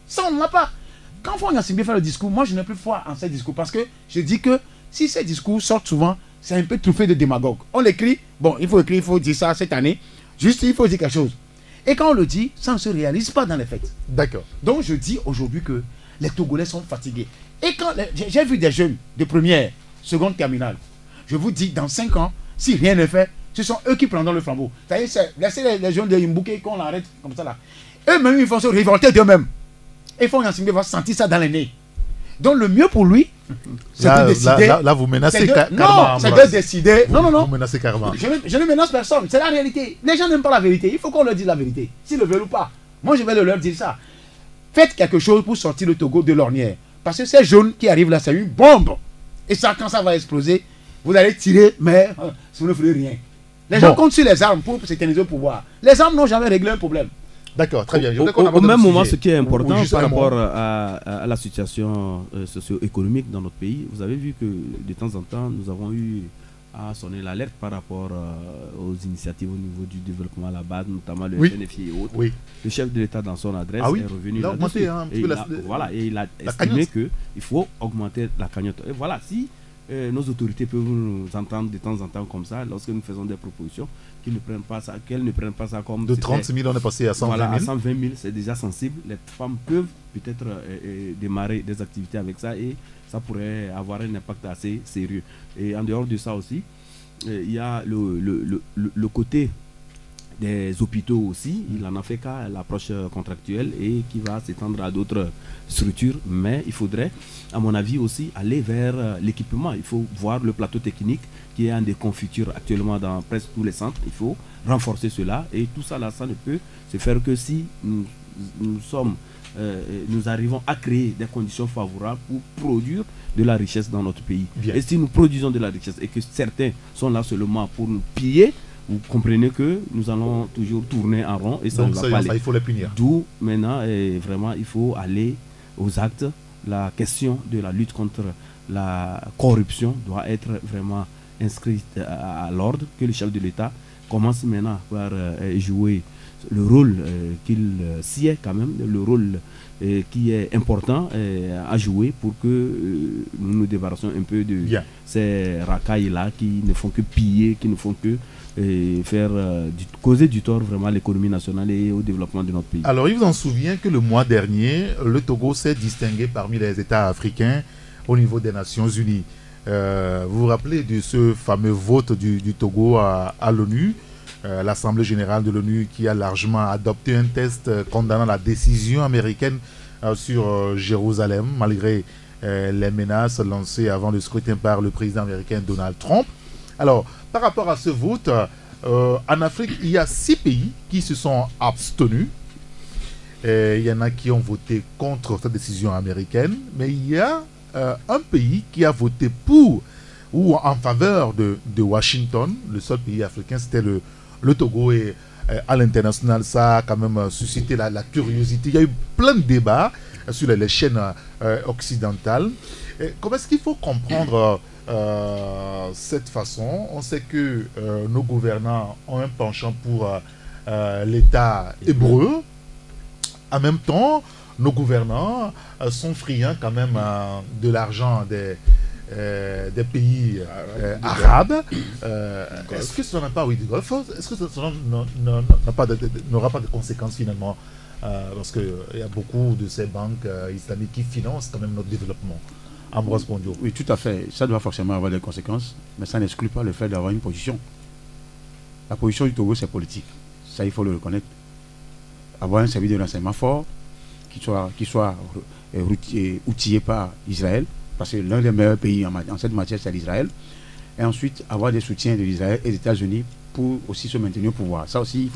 Ça, on n'a pas. Quand Fognan Simbé fait le discours, moi, je n'ai plus foi en ces discours parce que je dis que si ces discours sortent souvent, c'est un peu truffé de démagogue. On l'écrit, bon, il faut écrire, il faut dire ça cette année. Juste, il faut dire quelque chose. Et quand on le dit, ça ne se réalise pas dans les faits. D'accord. Donc, je dis aujourd'hui que les Togolais sont fatigués. Et quand j'ai vu des jeunes de première, seconde terminale, je vous dis, dans 5 ans, si rien n'est fait, ce sont eux qui prendront le flambeau. C'est-à-dire, laissez les jeunes de Imbouké qu'on l'arrête comme ça là. Eux-mêmes, ils vont se révolter d'eux-mêmes. Et Fognan Simbé va sentir ça dans les nez. Donc, le mieux pour lui, c'est de décider. Là, vous menacez carrément. Non, c'est de décider. Non. Vous menacez carrément. Je ne menace personne, c'est la réalité. Les gens n'aiment pas la vérité, il faut qu'on leur dise la vérité, s'ils le veulent ou pas. Moi, je vais leur dire ça. Faites quelque chose pour sortir le Togo de l'ornière. Parce que ces jaunes qui arrivent là, c'est une bombe. Et ça, quand ça va exploser, vous allez tirer, mais vous ne ferez rien. Les gens comptent sur les armes pour s'éterniser au pouvoir. Les armes n'ont jamais réglé un problème. D'accord, très bien. Au même moment, ce qui est important juste par un mot. rapport à la situation socio-économique dans notre pays, vous avez vu que de temps en temps, nous avons eu à sonner l'alerte par rapport aux initiatives au niveau du développement à la base, notamment le FNFI et autres. Oui. Le chef de l'État, dans son adresse, Ah oui, est revenu il a augmenté là-dessus. un petit Et peu il a estimé qu'il faut augmenter la cagnotte. Et voilà, si nos autorités peuvent nous entendre de temps en temps comme ça, lorsque nous faisons des propositions, qu'elles ne prennent pas ça comme... De 30 000, on est passé à 120 000. Voilà, à 120 000, c'est déjà sensible. Les femmes peuvent peut-être démarrer des activités avec ça et ça pourrait avoir un impact assez sérieux. Et en dehors de ça aussi, il y a le côté des hôpitaux aussi. Il en a fait qu'à l'approche contractuelle et qui va s'étendre à d'autres structures. Mais il faudrait, à mon avis, aussi aller vers l'équipement. Il faut voir le plateau technique qui est en déconfiture actuellement dans presque tous les centres. Il faut renforcer cela. Et tout ça, là, ça ne peut se faire que si nous arrivons à créer des conditions favorables pour produire de la richesse dans notre pays. Bien. Et si nous produisons de la richesse et que certains sont là seulement pour nous piller, vous comprenez que nous allons toujours tourner en rond et ça Donc ne va pas aller. il faut les punir. D'où maintenant, vraiment, il faut aller aux actes. La question de la lutte contre la corruption doit être vraiment inscrite à l'ordre, que le chef de l'État commence maintenant par jouer le rôle qu'il sied quand même, le rôle qui est important à jouer pour que nous nous débarrassions un peu de ces racailles-là qui ne font que piller, qui ne font que causer du tort vraiment à l'économie nationale et au développement de notre pays. Alors, il vous en souvient que le mois dernier, le Togo s'est distingué parmi les États africains au niveau des Nations Unies. Vous vous rappelez de ce fameux vote du Togo à l'ONU, l'Assemblée générale de l'ONU qui a largement adopté un texte condamnant la décision américaine sur Jérusalem, malgré les menaces lancées avant le scrutin par le président américain Donald Trump. Alors, par rapport à ce vote, en Afrique, il y a 6 pays qui se sont abstenus. Il y en a qui ont voté contre cette décision américaine, mais il y a un pays qui a voté pour ou en faveur de Washington. Le seul pays africain, c'était le Togo, et à l'international, ça a quand même suscité la curiosité. Il y a eu plein de débats sur les chaînes occidentales. Comment est-ce qu'il faut comprendre cette façon? On sait que nos gouvernants ont un penchant pour l'État hébreu. En même temps, nos gouvernants sont friands quand même de l'argent des pays arabes. Est-ce que ça n'a pas, du Golfe, est-ce que ça n'aura pas de conséquences finalement, parce qu'il y a beaucoup de ces banques islamiques qui financent quand même notre développement? Ambroise Pondio. Oui, tout à fait. Ça doit forcément avoir des conséquences, mais ça n'exclut pas le fait d'avoir une position. La position du Togo, c'est politique. Ça, il faut le reconnaître. Avoir un service de renseignement fort, qui soit outillé par Israël, parce que l'un des meilleurs pays en cette matière, c'est l'Israël. Et ensuite, avoir des soutiens de l'Israël et des États-Unis pour aussi se maintenir au pouvoir. Ça aussi, il ne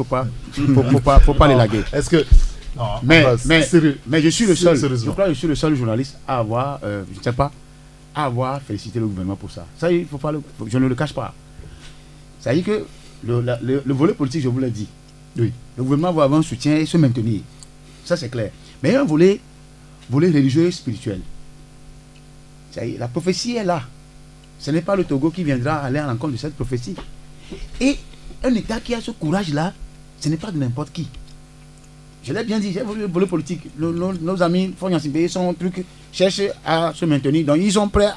faut pas les laguer. Est-ce que... Non, mais je suis le seul, je crois que je suis le seul journaliste à avoir, je ne sais pas, à avoir félicité le gouvernement pour ça. Ça, il faut pas je ne le cache pas. Ça veut dire que le volet politique, je vous l'ai dit, oui, le gouvernement va avoir un soutien et se maintenir. Ça, c'est clair. Mais il y a un volet religieux et spirituel. La prophétie est là. Ce n'est pas le Togo qui viendra aller à l'encontre de cette prophétie. Et un État qui a ce courage-là, ce n'est pas de n'importe qui. Je l'ai bien dit, j'ai voulu le volet politique. Nos amis Fognan Simbé, son truc, cherchent à se maintenir. Donc ils sont prêts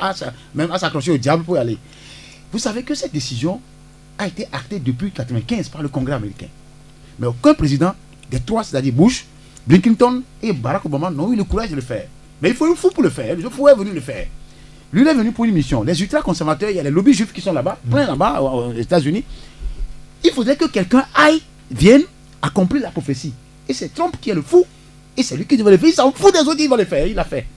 même à s'accrocher au diable pour y aller. Vous savez que cette décision a été actée depuis 1995 par le Congrès américain. Mais aucun président des trois, c'est-à-dire Bush, Clinton et Barack Obama, n'ont eu le courage de le faire. Mais il faut un fou pour le faire. Le fou est venu le faire. Lui, il est venu pour une mission. Les ultra-conservateurs, il y a les lobbies juifs qui sont là-bas, plein là-bas, aux États-Unis. Il faudrait que quelqu'un vienne accomplir la prophétie. Et c'est Trump qui est le fou. Et c'est lui qui devait le faire. Il s'en fout des autres, il va le faire. Il l'a fait.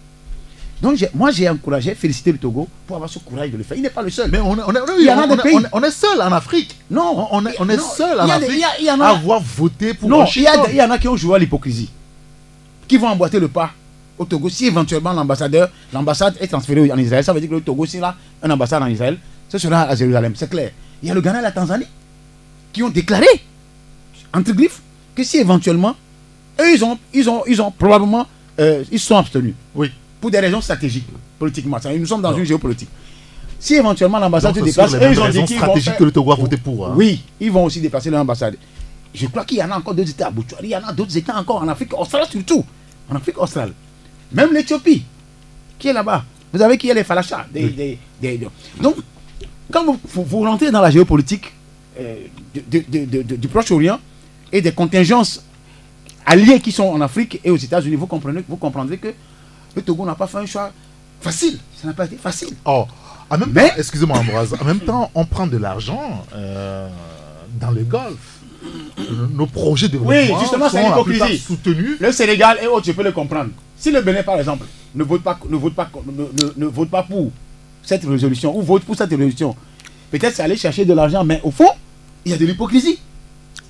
Donc moi j'ai encouragé, félicité le Togo pour avoir ce courage de le faire. Il n'est pas le seul. Mais on est seul en Afrique. Non, on est seul en Afrique à avoir voté pour Washington. Il y en a qui ont joué à l'hypocrisie, qui vont emboîter le pas au Togo. Si éventuellement l'ambassade est transférée en Israël, ça veut dire que le Togo, s'il a une ambassade en Israël, ce sera à Jérusalem, c'est clair. Il y a le Ghana et la Tanzanie qui ont déclaré, entre griffes, que si éventuellement, eux, ils ont probablement, ils sont abstenus. Oui. Pour des raisons stratégiques, politiquement. Nous sommes dans une géopolitique. Si éventuellement l'ambassade se déplace, eux, ils ont dit qu'ils vont faire... que le Togo a voté pour. Hein. Oui, ils vont aussi déplacer leur ambassade. Je crois qu'il y en a encore d'autres États à Boutouari, il y en a d'autres États encore en Afrique australe surtout. En Afrique australe. Même l'Éthiopie, qui est là-bas. Vous savez qui est les Falachas. Donc, quand vous rentrez dans la géopolitique du Proche-Orient et des contingences alliés qui sont en Afrique et aux États-Unis, vous comprendrez que le Togo n'a pas fait un choix facile. Ça n'a pas été facile. Oh, en même temps, excusez-moi Ambroise, en même temps, on prend de l'argent dans le Golfe. Nos projets de développement justement, c'est sont la plupart l'hypocrisie. soutenus. Le Sénégal et autres, je peux le comprendre. Si le Bénin, par exemple, ne vote pas pour cette résolution ou vote pour cette résolution, peut-être c'est aller chercher de l'argent, mais au fond, il y a de l'hypocrisie.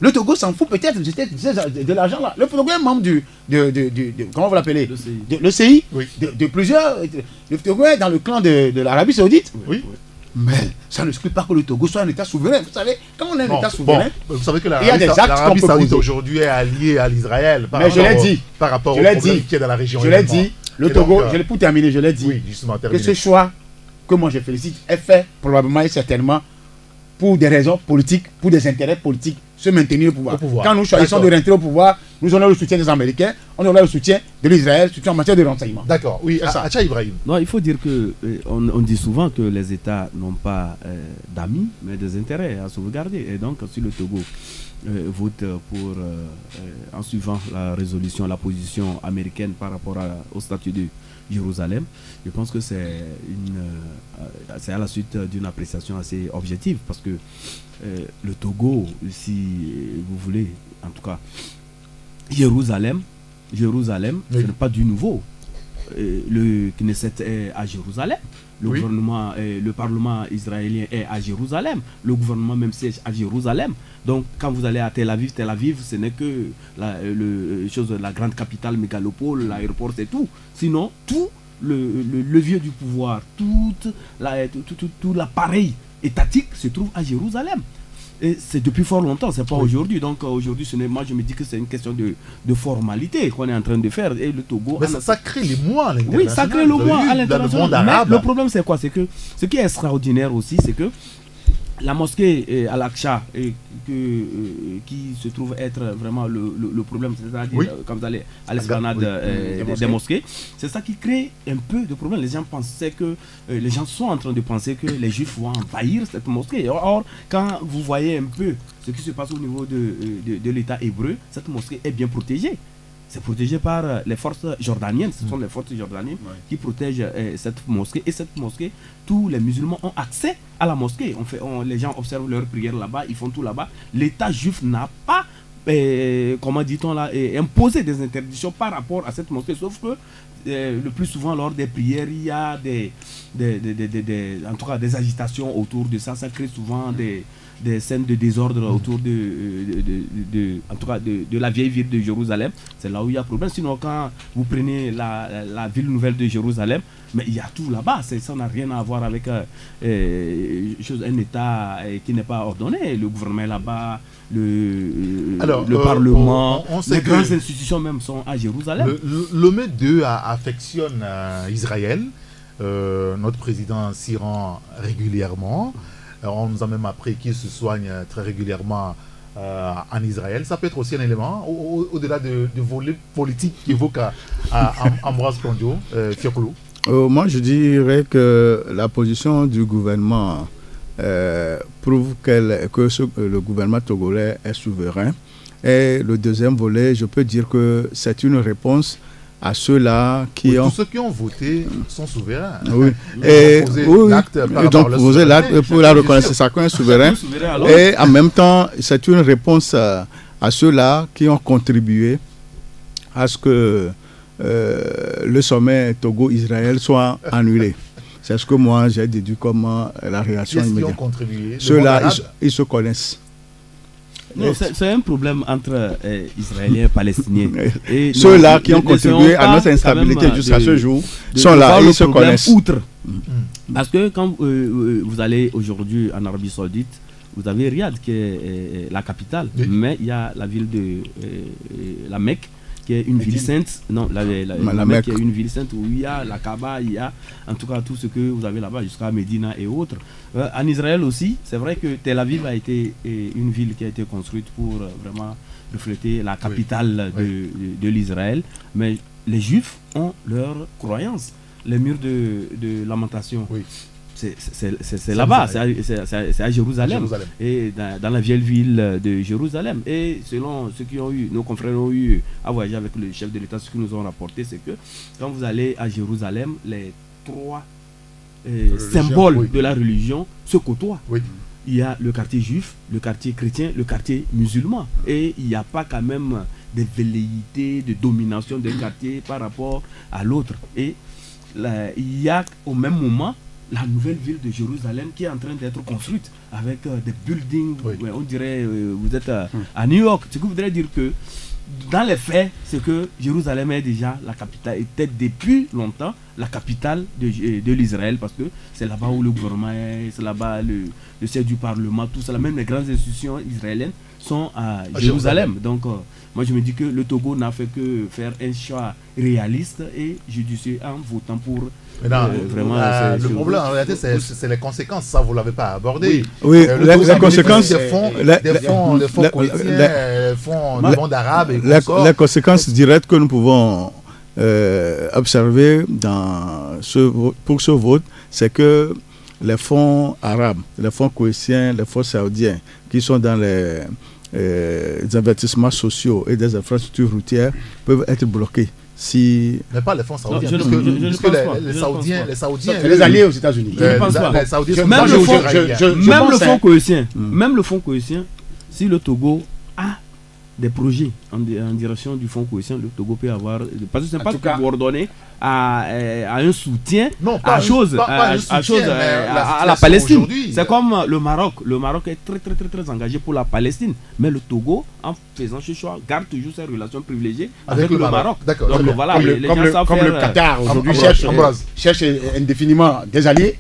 Le Togo s'en fout peut-être de l'argent là. Le Togo est membre comment vous l'appelez? Le CI. Oui. De plusieurs. Le Togo est dans le clan de l'Arabie Saoudite. Oui. Mais ça n'exclut pas que le Togo soit un État souverain. Vous savez, quand on est un État souverain, vous savez que il y a des actes l'Arabie qu'on peut Saoudite poser. aujourd'hui est alliée à l'Israël par Mais je l'ai dit. Par rapport au Je l'ai problème dit. qui est dans la région. Je l'ai dit. Le Et Togo, donc, pour terminer, je l'ai dit. Oui, justement, Que terminé. ce choix que moi je félicite est fait probablement et certainement pour des raisons politiques, pour des intérêts politiques, se maintenir au pouvoir. Quand nous choisissons de rentrer au pouvoir, nous aurons le soutien des Américains, on aura le soutien de l'Israël, surtout en matière de renseignement. D'accord, oui, Acha Ibrahim. Non, il faut dire que on dit souvent que les États n'ont pas d'amis, mais des intérêts à sauvegarder. Et donc, si le Togo vote pour, en suivant la résolution, la position américaine par rapport au statut de Jérusalem, je pense que c'est à la suite d'une appréciation assez objective, parce que le Togo, si vous voulez, en tout cas, Jérusalem, oui. Ce n'est pas du nouveau. Le Knesset est à Jérusalem, le Parlement israélien est à Jérusalem, le gouvernement même siège à Jérusalem. Donc quand vous allez à Tel Aviv, ce n'est que la grande capitale mégalopole, l'aéroport, c'est tout. Sinon, tout le levier du pouvoir, tout l'appareil étatique se trouve à Jérusalem. Et c'est depuis fort longtemps, c'est pas aujourd'hui. Donc aujourd'hui, moi je me dis que c'est une question de formalité qu'on est en train de faire. Et le Togo. Mais ça crée les mois à l'international. Oui, ça crée le mois à l'international. Mais le problème c'est quoi? C'est que ce qui est extraordinaire aussi, c'est que la mosquée Al-Aqsa, qui se trouve être vraiment le problème, c'est-à-dire quand vous allez à l'esplanade des mosquées, c'est ça qui crée un peu de problème. Les gens sont en train de penser que les Juifs vont envahir cette mosquée. Or, quand vous voyez un peu ce qui se passe au niveau de l'État hébreu, cette mosquée est bien protégée. C'est protégé par les forces jordaniennes. Ce sont les forces jordaniennes qui protègent cette mosquée. Et cette mosquée, tous les musulmans ont accès à la mosquée. Les gens observent leurs prières là-bas, ils font tout là-bas. L'État juif n'a pas, comment dit-on là, imposé des interdictions par rapport à cette mosquée. Sauf que le plus souvent, lors des prières, il y a en tout cas des agitations autour de ça. Ça crée souvent des scènes de désordre autour en tout cas de la vieille ville de Jérusalem. C'est là où il y a problème. Sinon, quand vous prenez la ville nouvelle de Jérusalem, mais il y a tout là-bas. Ça n'a rien à voir avec un État qui n'est pas ordonné. Le gouvernement est là-bas, le Parlement, les grandes institutions même sont à Jérusalem. Lomé II affectionne Israël. Notre président s'y rend régulièrement. On nous a même appris qu'il se soigne très régulièrement en Israël. Ça peut être aussi un élément, au-delà de volet politique qui évoque à Ambroise Pondio, Fioklou. Moi, je dirais que la position du gouvernement prouve que le gouvernement togolais est souverain. Et le deuxième volet, je peux dire que c'est une réponse à ceux-là qui ont... Tous ceux qui ont voté sont souverains. Oui. Donc, poser l'acte pour la reconnaissance, chacun est souverain. Et en même temps, c'est une réponse à ceux-là qui ont contribué à ce que le sommet Togo-Israël soit annulé. C'est ce que moi j'ai déduit comme la réaction immédiate. Ceux-là, ils se connaissent. C'est un problème entre Israéliens et Palestiniens. Ceux-là qui ont contribué à notre instabilité jusqu'à ce jour sont là, ils se connaissent. Outre. Parce que quand vous allez aujourd'hui en Arabie Saoudite, vous avez Riyad qui est la capitale, mais il y a la ville de la Mecque qui est une ville sainte. Non, la Mecque qui est une ville sainte où il y a la Kaaba, il y a en tout cas tout ce que vous avez là-bas jusqu'à Médina et autres. En Israël aussi, c'est vrai que Tel Aviv a été une ville qui a été construite pour vraiment refléter la capitale de l'Israël, mais les Juifs ont leurs croyances. les murs de lamentation. Oui. C'est là-bas, c'est à Jérusalem. Et dans la vieille ville de Jérusalem. Et selon ceux qui ont eu, nos confrères ont eu à voyager avec le chef de l'État, ce qu'ils nous ont rapporté, c'est que quand vous allez à Jérusalem, les trois symboles de la religion se côtoient. Oui. Il y a le quartier juif, le quartier chrétien, le quartier musulman. Et il n'y a pas quand même de velléité, de domination d'un quartier par rapport à l'autre. Et là, il y a au même moment la nouvelle ville de Jérusalem qui est en train d'être construite avec des buildings. Oui. Ouais, on dirait vous êtes à New York. Ce qui voudrait dire que dans les faits, c'est que Jérusalem est déjà la capitale, était depuis longtemps la capitale de l'Israël, parce que c'est là-bas où le gouvernement est, c'est là-bas le siège du Parlement, tout ça, même les grandes institutions israéliennes sont à Jérusalem. Donc moi je me dis que le Togo n'a fait que faire un choix réaliste et judicieux en votant pour vraiment le problème en réalité c'est les conséquences, ça vous l'avez pas abordé. Oui, les conséquences des fonds quotidiens, fonds d'arabe et les conséquences directes que nous pouvons observer pour ce vote, c'est que les fonds arabes, les fonds koweïtiens, les fonds saoudiens qui sont dans les investissements sociaux et des infrastructures routières peuvent être bloqués. Mais pas les fonds saoudiens, les Saoudiens, c'est les alliés aux États-Unis. Je ne pense pas. Même le fonds koweïtien, si le Togo a des projets en direction du fonds koweïtien, le Togo peut avoir, parce que ce n'est pas coordonné à un soutien à la Palestine. C'est comme le Maroc. Le Maroc est très très très très engagé pour la Palestine, mais le Togo, en faisant ce choix, garde toujours ses relations privilégiées avec le Maroc. D'accord. Donc voilà, comme le Qatar aujourd'hui cherche indéfiniment des alliés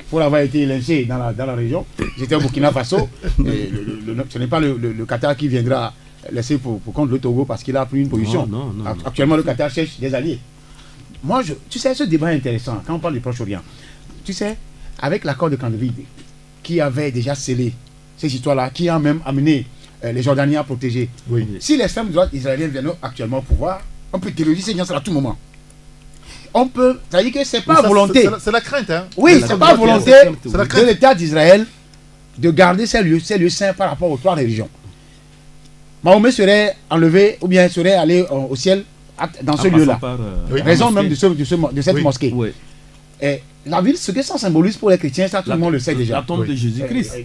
pour avoir été lynché dans la région. J'étais au Burkina Faso. Ce n'est pas le Qatar qui viendra laisser pour contre le Togo parce qu'il a pris une position. Non. Actuellement, le Qatar cherche des alliés. Moi, tu sais, ce débat est intéressant quand on parle du Proche-Orient. Tu sais, avec l'accord de Camp David, qui avait déjà scellé ces histoires-là, qui a même amené les Jordaniens à protéger. Oui. Si l'extrême droite israélienne vient actuellement au pouvoir, on peut terroriser ces gens à tout moment. On peut, c'est-à-dire que c'est pas volonté. C'est la crainte, hein. Oui, c'est pas volonté de l'État d'Israël de garder ces lieux saints par rapport aux trois religions. Mahomet serait enlevé ou bien serait allé au ciel dans ce lieu-là. Raison même de cette mosquée. Oui. Et la ville, ce que ça symbolise pour les chrétiens, ça tout le monde le sait déjà. La tombe de Jésus-Christ.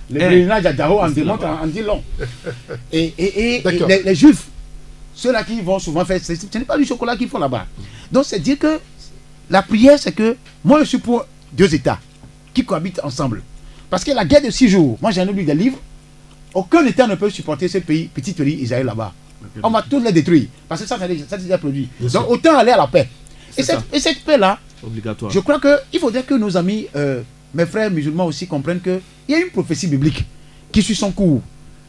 Le pèlerinage à Daho en démontre en dit long. Et les juifs, ceux-là qui vont souvent faire, ce n'est pas du chocolat qu'ils font là-bas. Donc c'est dire que la prière, c'est que moi je suis pour deux États qui cohabitent ensemble. Parce que la guerre de 6 jours, moi j'en ai lu des livres, aucun État ne peut supporter ce petit pays Israël là-bas. On va tous les détruire. Parce que ça c'est déjà produit. Donc autant aller à la paix. Et cette paix-là, je crois qu'il faudrait que nos amis, mes frères musulmans aussi comprennent qu'il y a une prophétie biblique qui suit son cours.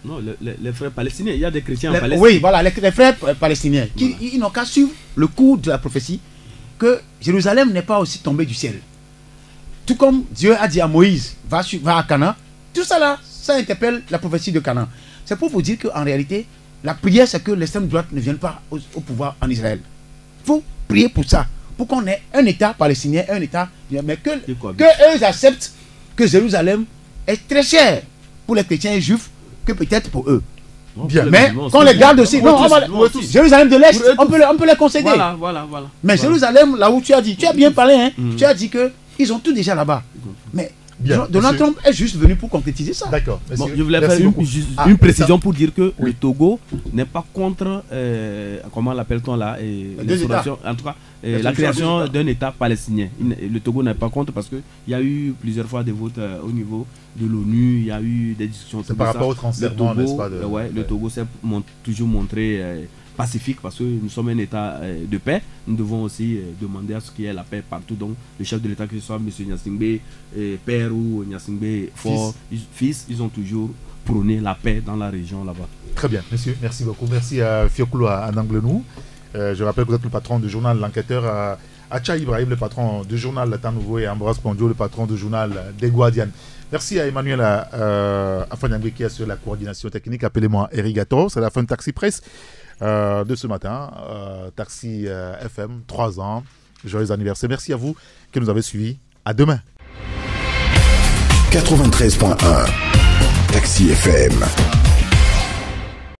Non, les frères palestiniens, il y a des chrétiens en Palestine. Oui, voilà, les frères palestiniens, ils n'ont qu'à suivre le cours de la prophétie que Jérusalem n'est pas aussi tombé du ciel. Tout comme Dieu a dit à Moïse, va à Canaan, tout ça là, ça interpelle la prophétie de Canaan. C'est pour vous dire qu'en réalité, la prière, c'est que l'extrême droite ne vienne pas au pouvoir en Israël. Il faut prier pour ça, pour qu'on ait un État palestinien, un État, mais que eux acceptent que Jérusalem est très cher pour les chrétiens et juifs que peut-être pour eux. Bien. Mais qu'on les garde aussi. Non, Jérusalem de l'Est, on peut les concéder. Voilà. Mais Jérusalem, là où tu as dit, tu as bien parlé, hein, tu as dit qu'ils ont tout déjà là-bas. Mais Donald Trump est juste venu pour concrétiser ça. D'accord. Bon, je voulais faire une précision pour dire que le Togo n'est pas contre, comment l'appelle-t-on là, en tout cas, la création d'un État palestinien. Le Togo n'est pas contre parce qu'il y a eu plusieurs fois des votes au niveau de l'ONU, il y a eu des discussions. C'est par rapport au transfert, n'est-ce pas le Togo s'est toujours montré pacifique parce que nous sommes un État de paix. Nous devons aussi demander à ce qu'il y ait la paix partout. Donc le chef de l'État, que ce soit M. Gnassingbé père ou Gnassingbé fils, ils ont toujours prôné la paix dans la région là-bas. Très bien, monsieur, merci beaucoup. Merci à Fiokoulou Ananglenou. Je rappelle que vous êtes le patron du journal L'Enquêteur, à Acha Ibrahim, le patron du journal Le Temps Nouveau, et Ambroise Pondio, le patron du journal Des Guardians. Merci à Emmanuel Afanyangwe qui est sur la coordination technique. Appelez-moi Eric Gator. C'est la fin de Taxi Presse de ce matin. Taxi FM, 3 ans. joyeux anniversaire. Merci à vous qui nous avez suivis. À demain. 93.1 Taxi FM.